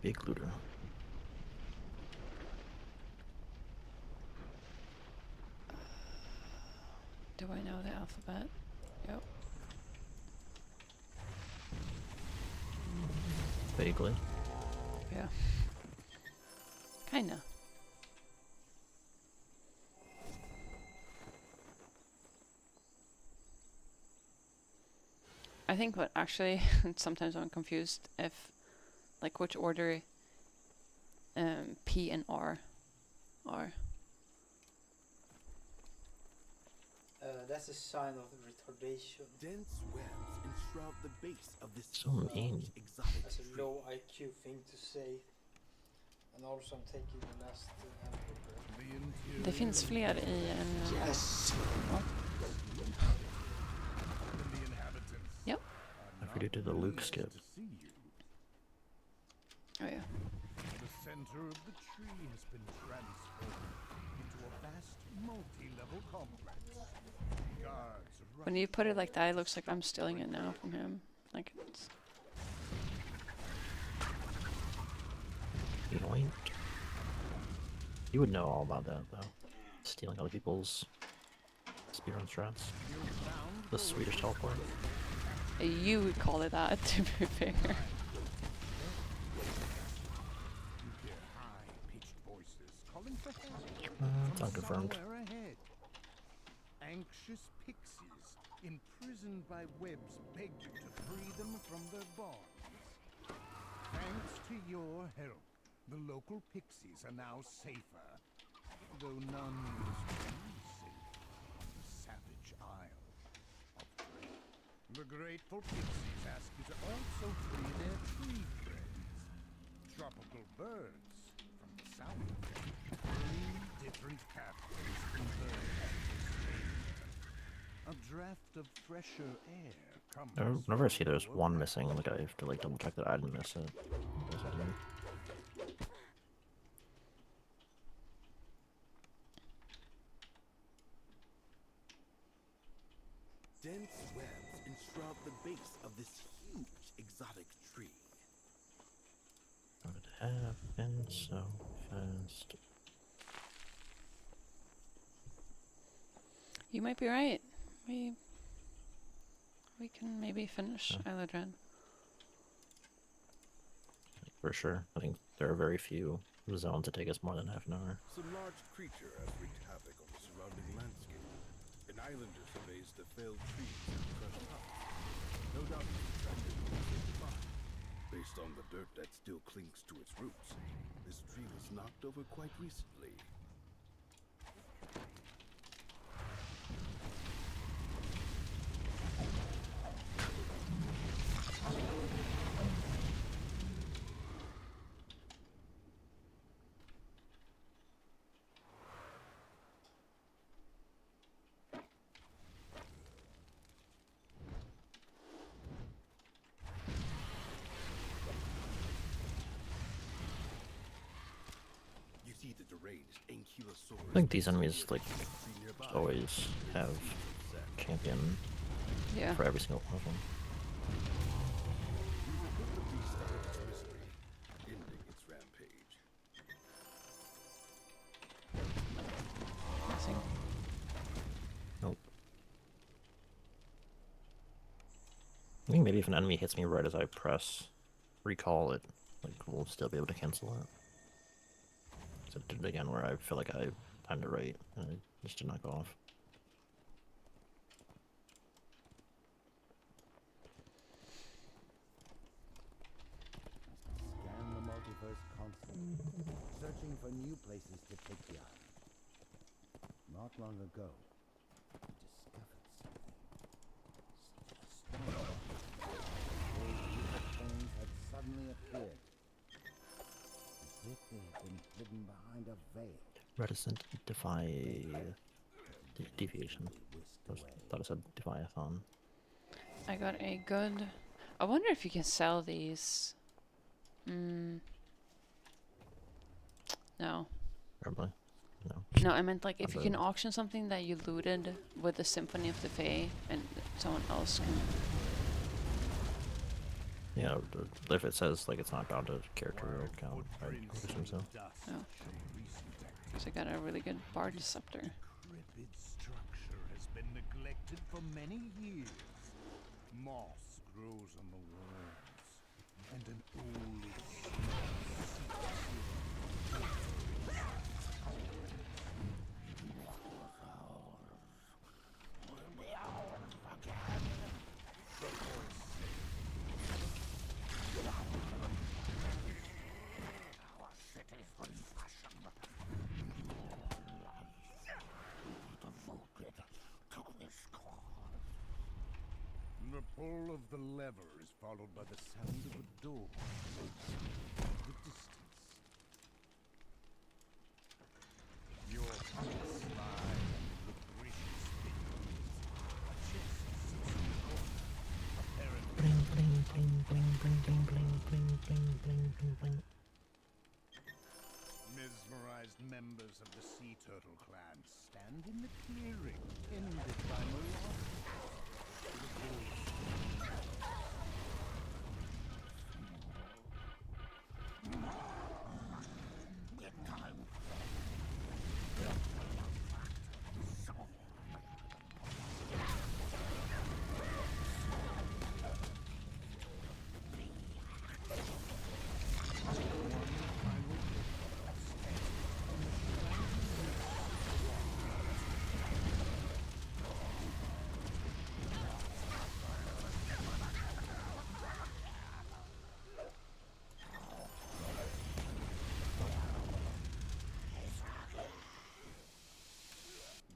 Big looter. Do I know the alphabet? Yep. Vaguely. Yeah. Kinda. I think what actually sometimes I'm confused if like which order P and R are. That's a sign of retardation. Dense webs enshroud the base of this So mean. exotic That's a tree. low IQ thing to say. And also I'm taking the last hamburger. Det finns fler i en... Yes! Ja. The inhabitants Yep. I forget to do the Luke skip. to see you. Oh yeah. The center of the tree has been transformed into a vast multi-level complex. Guards When you put it like that, it looks like I'm stealing it now from him. Like it's... Yoink. You would know all about that, though. Stealing other people's speedrun strats. The Swedish teleport. You would call it that, to be fair. You hear high-pitched voices calling for help It's from unconfirmed. somewhere ahead. Anxious pixies, imprisoned by webs, beg you to free them from their bonds. Thanks to your help, the local pixies are now safer, though none is truly safe on the savage isle of Dread. The grateful pixies ask you to also free their tree friends, tropical birds, from the sound of them. 3 different captains from bird a draft of fresher air comes. Whenever I see there's one missing, like I have to like double check that I didn't miss it. Yes, I did. Dense webs enshroud the base of this huge exotic tree. Would have been so fast. You might be right. We can maybe finish Eladrin. For sure. I think there are very few zones that take us more than half an hour. Some large creature has wreaked havoc on the surrounding landscape. An islander surveys the felled trees and crushed huts. No doubt he's attracted to what they find. Based on the dirt that still clings to its roots, this tree was knocked over quite recently. I think these enemies like always have champion for every single one of them. I think maybe if an enemy hits me right as I press recall, it like we'll still be able to cancel it. So I did it again where I feel like I timed it right and it just did not go off. Scan the multiverse constantly, searching for new places to take the island. Not long ago, I discovered something. Astonishing. Those beautiful things had suddenly appeared, as if they had been hidden behind a veil. Reticent defy deviation. I thought it said Defiathon. I got a good... I wonder if you can sell these. No. Probably. No. No, I meant like if you can auction something that you looted with the Symphony of the Fae and someone else can... Yeah, if it says like it's not bound to character account, I would assume so. Oh. So I got a really good Bard Scepter. Decrepit structure has been neglected for many years. Moss grows on the walls, and an old The pull of the lever is followed by the sound of a door. In the distance. Your feet slide with gracious fingers. A chest sits in the corner. Apparently. Bling bling bling bling bling bling bling bling bling bling bling bling. Mesmerized members of the sea turtle clan stand in the clearing, ended by marauders.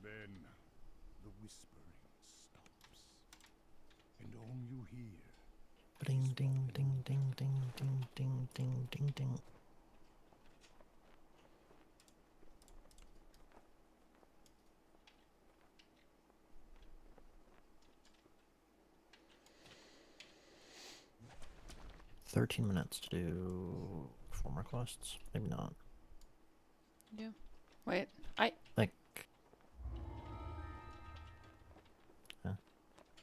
Then the whispering stops, and all you hear Ding ding ding ding ding ding ding ding ding ding. $13 to do 4 more quests. Maybe not. Yeah. Wait, Like.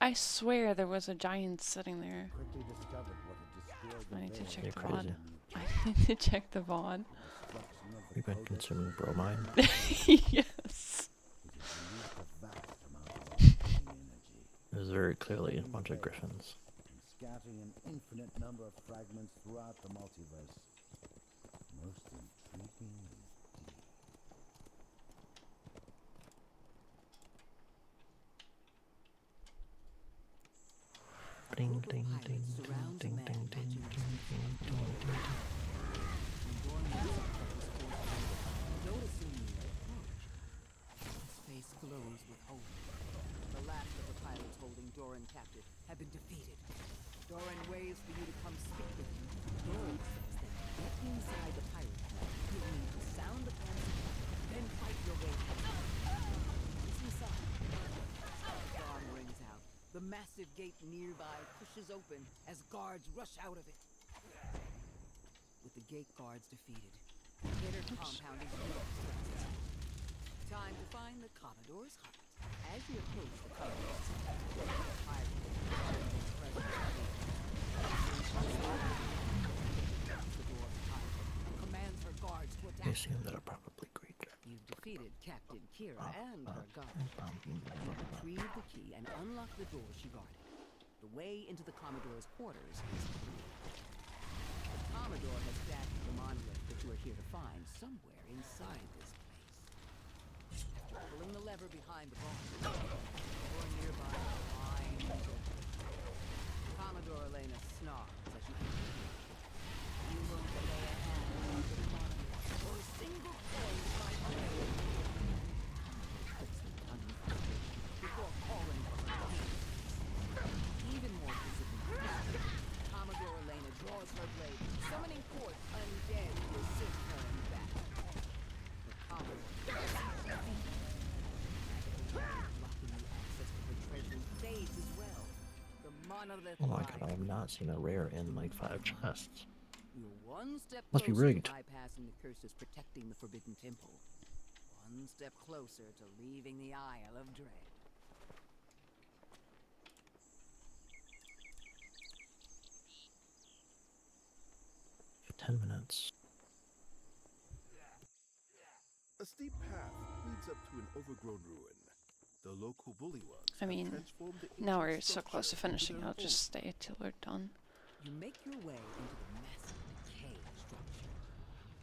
I swear there was a giant sitting there. Quickly discovered what had destroyed the I need to veil. check You're the crazy. VOD. I need to check the VOD. Destruction of the We've been codex. consuming bromide. Yes. It has released a vast amount of energy. There's very clearly a bunch of griffins. And scattering an infinite number of fragments throughout the multiverse. Most intriguing indeed. Ding ding ding ding ding ding ding ding ding ding ding. Noticing you approach, his face glows with hope. The last of the pilots holding Doran captive have been defeated. Doran waves for you to come speak with him. Doran says that get inside the pirate camp. You need to sound the passage, then fight your way out. He's inside. The gong rings out. The massive gate nearby pushes open as guards rush out of it. With the gate guards defeated, the inner compound is closed. Time to find the Commodore's hut. As you approach the Commodore's hut, the pirate is present. The door behind her commands her guards to I attack. assume that are probably Greek. You've defeated Captain Kira and her guards. Retrieve the key and unlock the door she guarded. The way into the Commodore's quarters is clear. The Commodore has stashed the monolith that you are here to find somewhere inside this place. After pulling the lever behind the bar, or nearby fine Commodore Elena snarls as you enter. You won't lay a hand on the monolith or a single coin by blade. Before calling for her hand. Even more visibly, Commodore Elena draws her blade, summoning forth undead to assist her in battle. The Commodore blocking the access to the treasure fades as well. The monolith Oh my god, I rises. have not seen a rare in like 5 chests. You're one step Must be closer rigged. to bypassing the curses protecting the Forbidden Temple. One step closer to leaving the Isle of Dread. For 10 minutes. A steep path leads up to an overgrown ruin. The local bullywugs I have mean, transformed the now we're ancient so close to structure into finishing, their I'll just own. stay till we're done. You make your way into the massive decayed structure.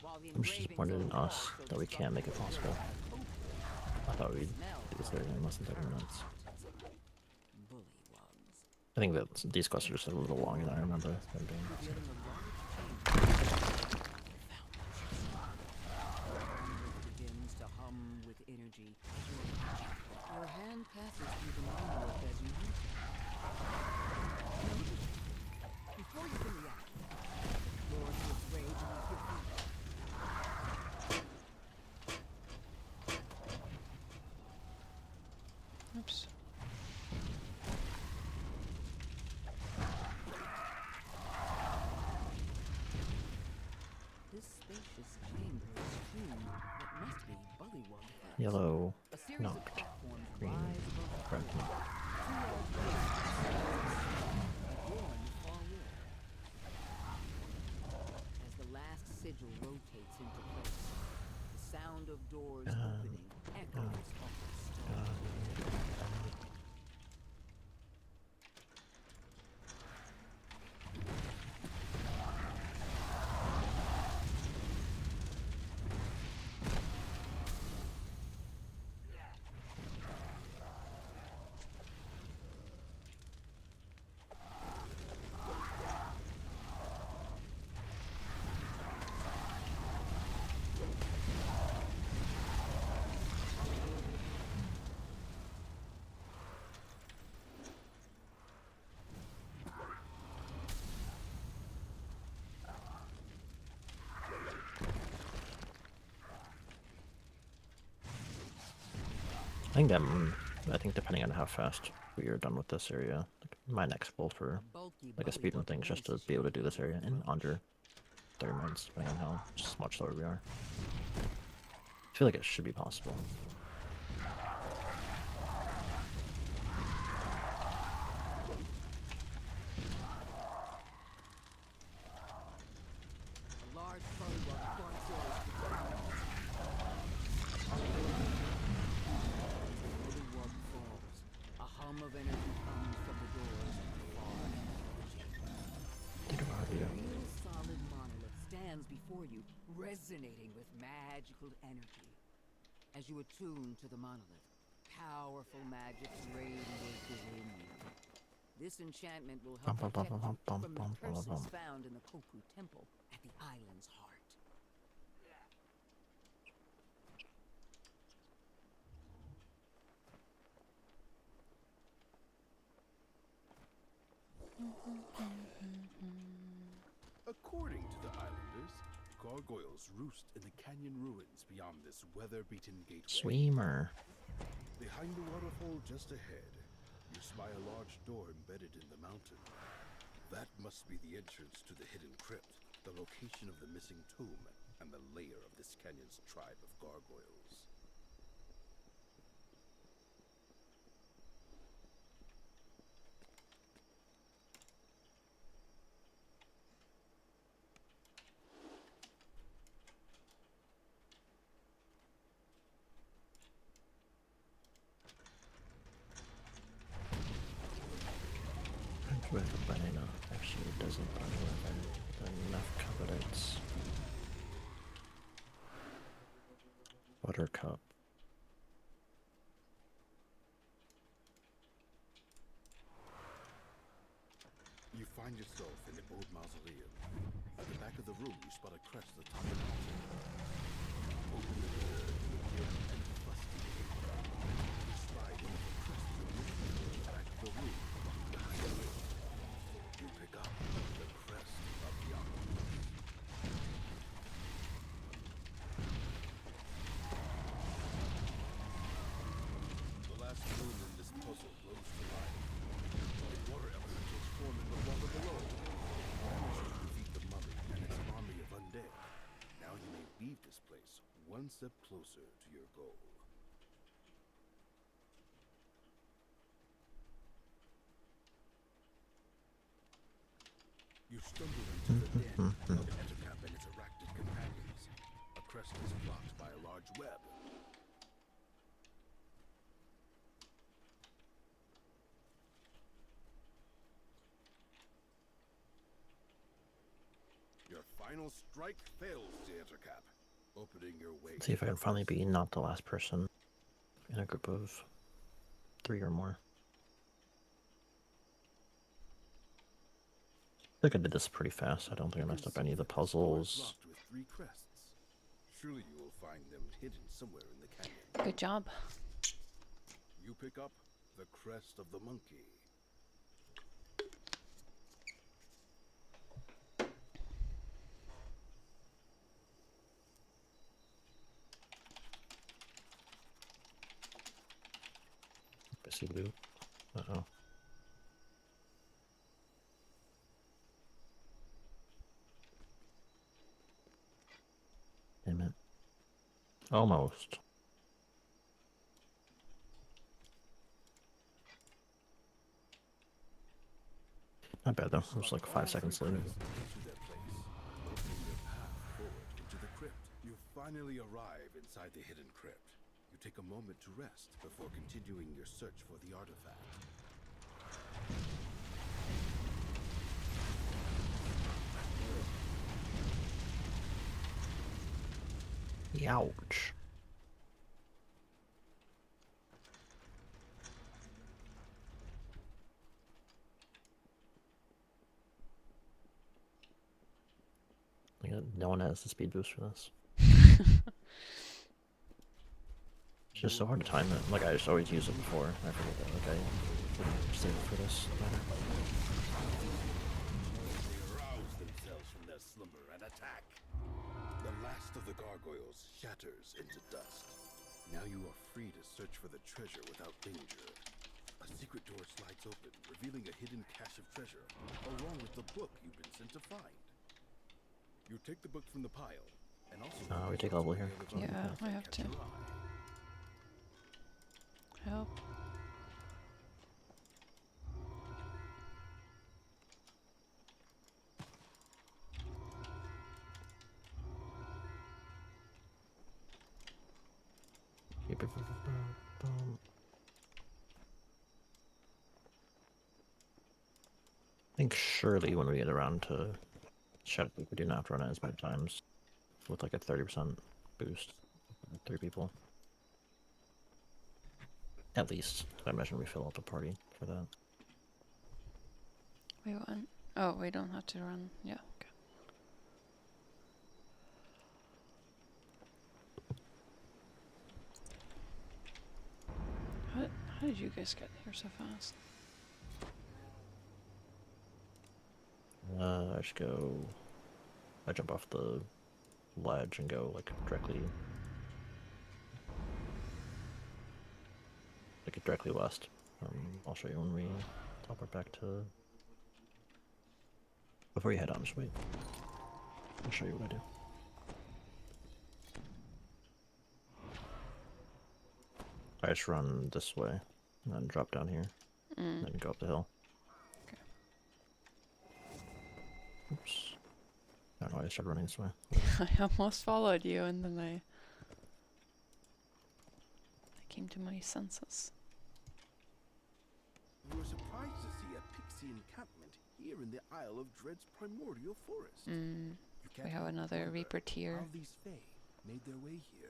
While the I'm just engravings disappointed on in the wall us show that the we can't make it structure possible. was built I thought we'd smell do this area in less than 30 minutes. bullywugs, I think that these quests are just a little longer than I remember them being. revealing a large chamber. Begins to hum with energy. Your hand passes through the monolith as you reach it. Before you can react, roar to its rage and you hit feet. Oops. This spacious chamber is strewn what must be bullywug huts. Yellow, A series of knocked, platforms green, rise above the red. floor. Two large gates adorn the far wall. As the last sigil rotates into place, the sound of doors opening echoes off the stone. I think depending on how fast we are done with this area, like my next goal for like a speedrun thing is just to be able to do this area in under 30 minutes, depending on how just much slower we are. I feel like it should be possible. A large bullywug flanks yours. Bullywug falls. A hum of energy comes from the doors at the far end of the chamber. A real solid monolith stands before you, resonating with magical energy. As you attune to the monolith, powerful magic radiates within you. This enchantment will help protect you from the curses found in the Kopu Temple at the island's heart. According to the islanders, gargoyles roost in the canyon ruins beyond this weather-beaten gateway. Swimmer. Behind the waterfall just ahead, you spy a large door embedded in the mountain. That must be the entrance to the hidden crypt, the location of the missing tomb, and the lair of this canyon's tribe of gargoyles. with a banana. Actually, it doesn't have enough carbonates. Buttercup. You find yourself in the old mausoleum. At the back of the room, you spot a crest atop an altar. Open the door, you appear and fusty. You slide one of the crests of the back of the room. Behind you, you pick up the crest of the altar. The last room in this puzzle blows to life. A water elementals form in the water below. Manage to defeat the mummy and its army of undead. Now you may leave this place one step closer to your goal. You stumble into the den of Ettercap and its arachnid companions. A crest is blocked by a large web. Your final strike fails, Ettercap, opening your way. See if I can finally be not the last person in a group of 3 or more. I think I did this pretty fast. I don't think I messed up any of the puzzles. Blocked with 3 crests. Surely you will find them hidden somewhere in the canyon. Good job. You pick up the crest of the monkey. Busy blue. Uh-oh. Damn it. Almost. Not bad though. It was like 5 seconds late. You finally arrive inside the hidden crypt. You take a moment to rest before continuing your search for the artifact. Ouch. Yeah, no one has the speed boost for this. It's just so hard to time it. Like, I just always use it before. I forget that. Like, I save it for this matter. They arouse themselves from their slumber and attack. The last of the gargoyles shatters into dust. Now you are free to search for the treasure without danger. A secret door slides open, revealing a hidden cache of treasure, along with the book you've been sent to find. You take the book from the pile, and also We take a level here. Yeah, I have to. Help. I think surely when we get around to Shadow Leap, we do not have to run it as many times with like a 30% boost. 3 people. At least. I imagine we fill up the party for that. Wait, what? Oh, we don't have to run. Yeah, okay. How did you guys get here so fast? I just go... I jump off the ledge and go like directly west. I'll show you when we teleport back to... Before you head on, just wait. I'll show you what I do. I just run this way, and then drop down here, and then go up the hill. Okay. Oops. I don't know why I started running this way. I almost followed you, and then I came to my senses. You were surprised to see a pixie fancy encampment here in the Isle of Dread's primordial forest. Mm. You We can't have help but another wonder Reaper tier. how these Fae made their way here.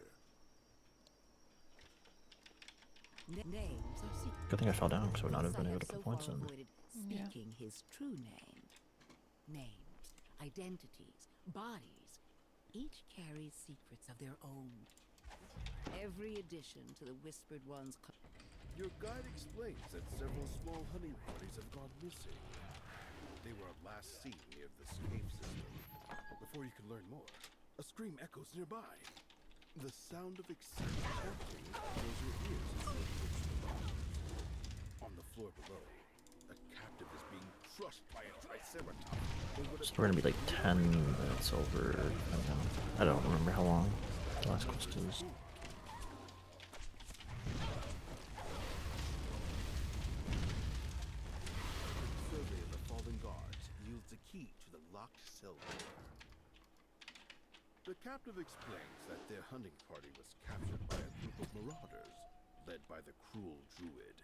Names are secret. Good thing I fell down, because I would not have Thus I been able have to so put points far in. avoided Yeah. speaking his true name. Names, identities, bodies, each carries secrets of their own. Every addition to the Whispered One's Your guide explains that several small hunting parties have gone missing. They were last seen near the cave system. Before you can learn more, a scream echoes nearby. The sound of excited chanting fills your ears as you approach the lodge. On the floor below, a captive is being crushed by a triceratops. So we're gonna be like 10 minutes over. I don't remember how long the last quest is. Survey of the fallen guards yields a key to the locked cell door. The captive explains that their hunting party was captured by a group of marauders, led by the cruel druid.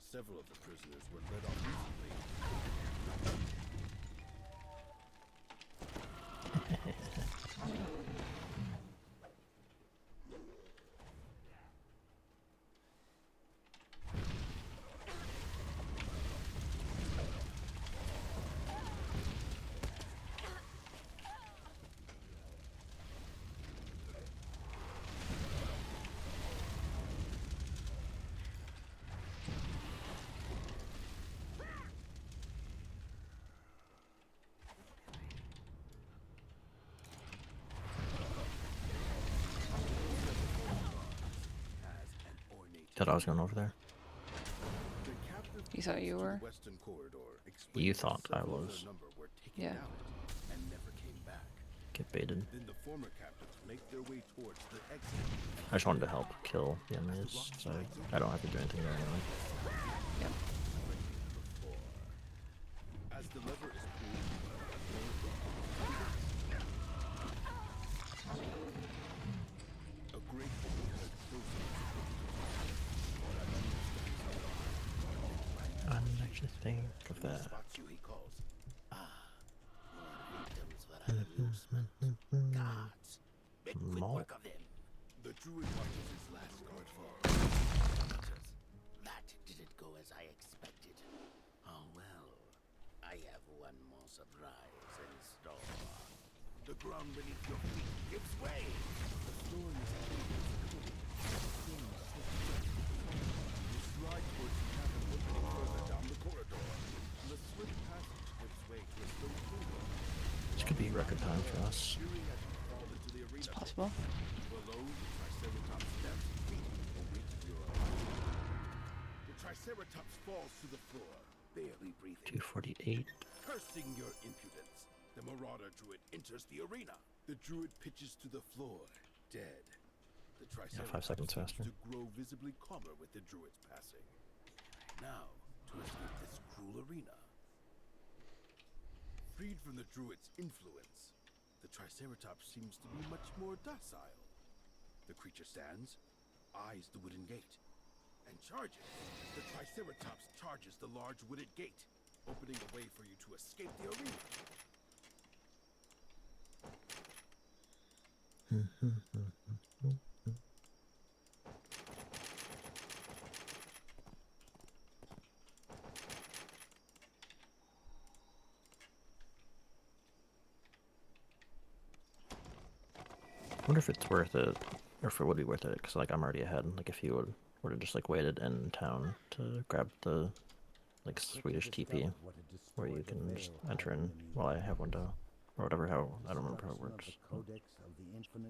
Several of the prisoners were led off recently. Thought I was going over there. You thought you were? You thought I was. Yeah. Get baited. Then the former captives make their way towards the exit. I just wanted to help kill the enemies, so I don't have to do anything there anyway. Yep. As the lever is pulled, a great I didn't actually think of that. spots you, he calls. Victims for Halloween. Guards, make quick work of them. The druid watches his last guard fall. That didn't go as I expected. Oh well, I have one more surprise in store. The ground beneath your feet gives way. The floor is clean. You slide towards the cabin, looking further down the corridor. The swift passage gives way to a stone corridor. This could be record time for us. Cheering as you fall into the It's arena. possible. Below, the Triceratops stamps its feet, awaiting your arrival. The Triceratops falls to the floor, barely breathing. 248. Cursing your impudence, the Marauder Druid enters the arena. The Druid pitches to the floor, dead. The Yeah, 5 Triceratops seconds seems faster. to grow visibly calmer with the Druid's passing. Now, to escape this cruel arena. Freed from the Druid's influence, the Triceratops seems to be much more docile. The creature stands, eyes the wooden gate, and charges. The Triceratops charges the large wooded gate, opening a way for you to escape the arena. I wonder if it's worth it, or if it would be worth it, because like I'm already ahead. Like if you would have just like waited in town to grab the like Swedish TP, where you can just enter in while I have window, or whatever. How I don't remember how it works.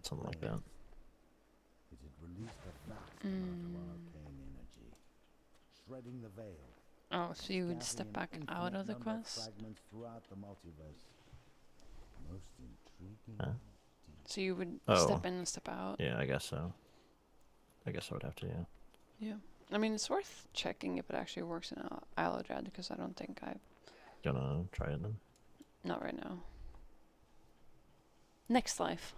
Something like that. It had released a vast amount of arcane energy, shredding the veil. Oh, so you would step scattering back an out of the infinite number quest? fragments throughout the multiverse. Most intriguing. Huh? So you would Oh. step in and step out? Yeah, I guess so. I guess I would have to, yeah. Yeah. I mean, it's worth checking if it actually works in Isle of Dread, because I don't think I've... Gonna try it then. Not right now. Next life.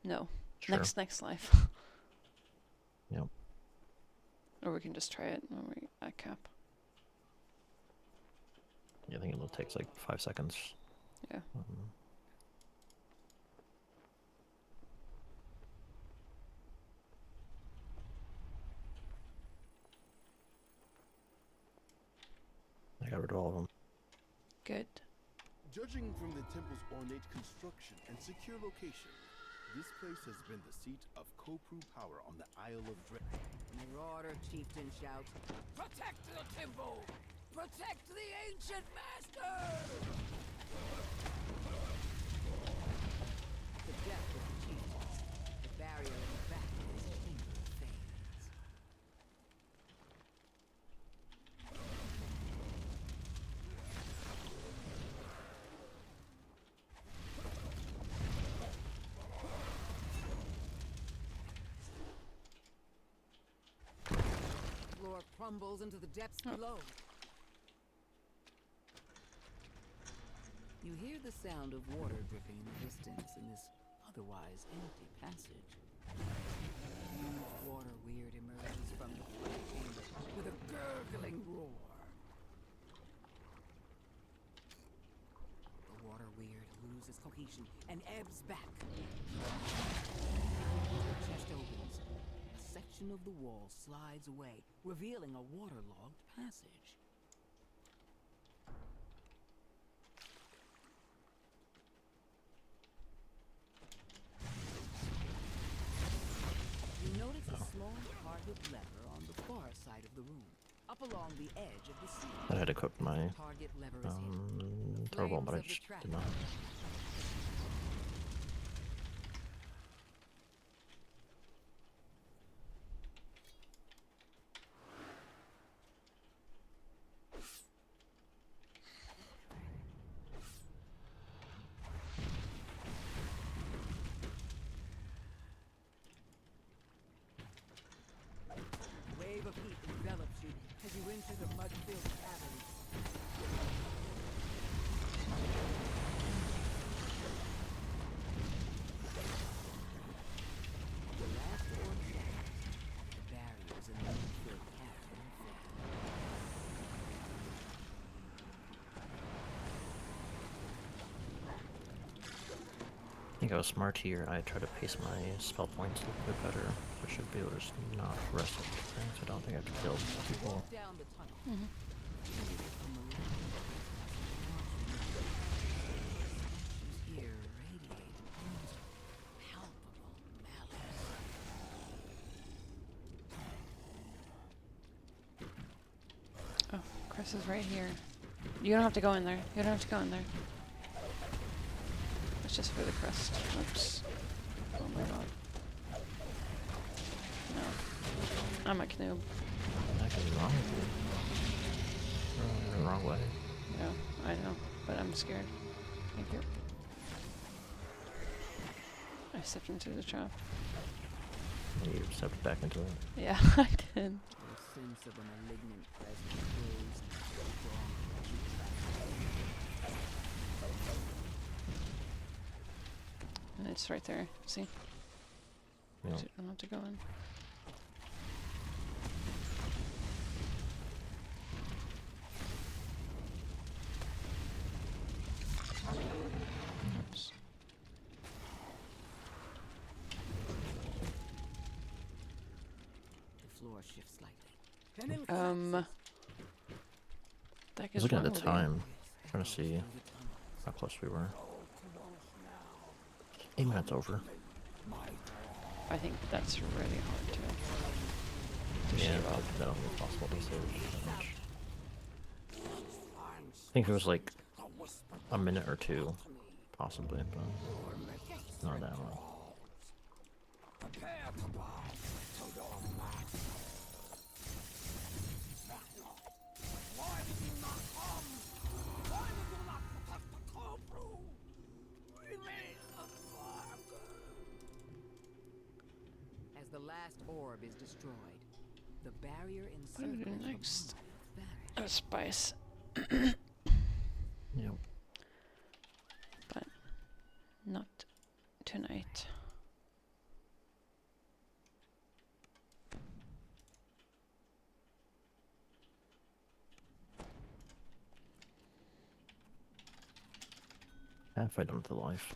No. Sure. Next life. Yep. Or we can just try it when we at cap. it takes like 5 seconds. Yeah. I got rid of all of them. Good. Judging from the temple's ornate construction and secure location, this place has been the seat of Kopru power on the Isle of Dread. Marauder chieftain shouts, "Protect the temple! Protect the ancient master!" The death of the chieftains, the barrier in the back of his chamber fades. The floor crumbles into the depths below. You hear the sound of water dripping in the distance in this otherwise empty passage. Huge water weird emerges from the flood chamber with a gurgling roar. The water weird loses cohesion and ebbs back. The chest opens. A section of the wall slides away, revealing a waterlogged passage. You notice a small target lever on the far side of the room, up along the edge of the ceiling. I had equipped my Target lever is hidden. The turbo, but I flames of the just trap did not. A wave of heat envelops you as you enter the mud-filled cavern. The last orb shatters. The barriers in the mud-filled cavern I think I was smart here. I tried to pace my spell points a little bit better. I should be able to just not rest up things. I don't think I have to kill people. down the tunnel. Mhm. Statues here radiate almost palpable malice. Oh, Chris is right here. You don't have to go in there. You don't have to go in there. It's just for the crest. Oops. Oh my god. No. I'm a noob. That could be wrong with you. You're the wrong way. Yeah, I know. But I'm scared. Thank you. I stepped into the trap. You stepped back into it. Yeah, I did. The sense of a malignant presence grows strong as you travel. And it's right there. See? Yeah. I don't have to go in. Oops. The floor shifts slightly. That I is was looking wrong at the with you. time, trying to see how close we were. 8 minutes over. I think that's really hard to Yeah, shave off. that'll be possible to save that much. I think it was like a minute or two, possibly, but not that long. As the last orb is destroyed, the barrier What do we encircling do the next? mud A spice. Yep. But not tonight. Halfway done with the life.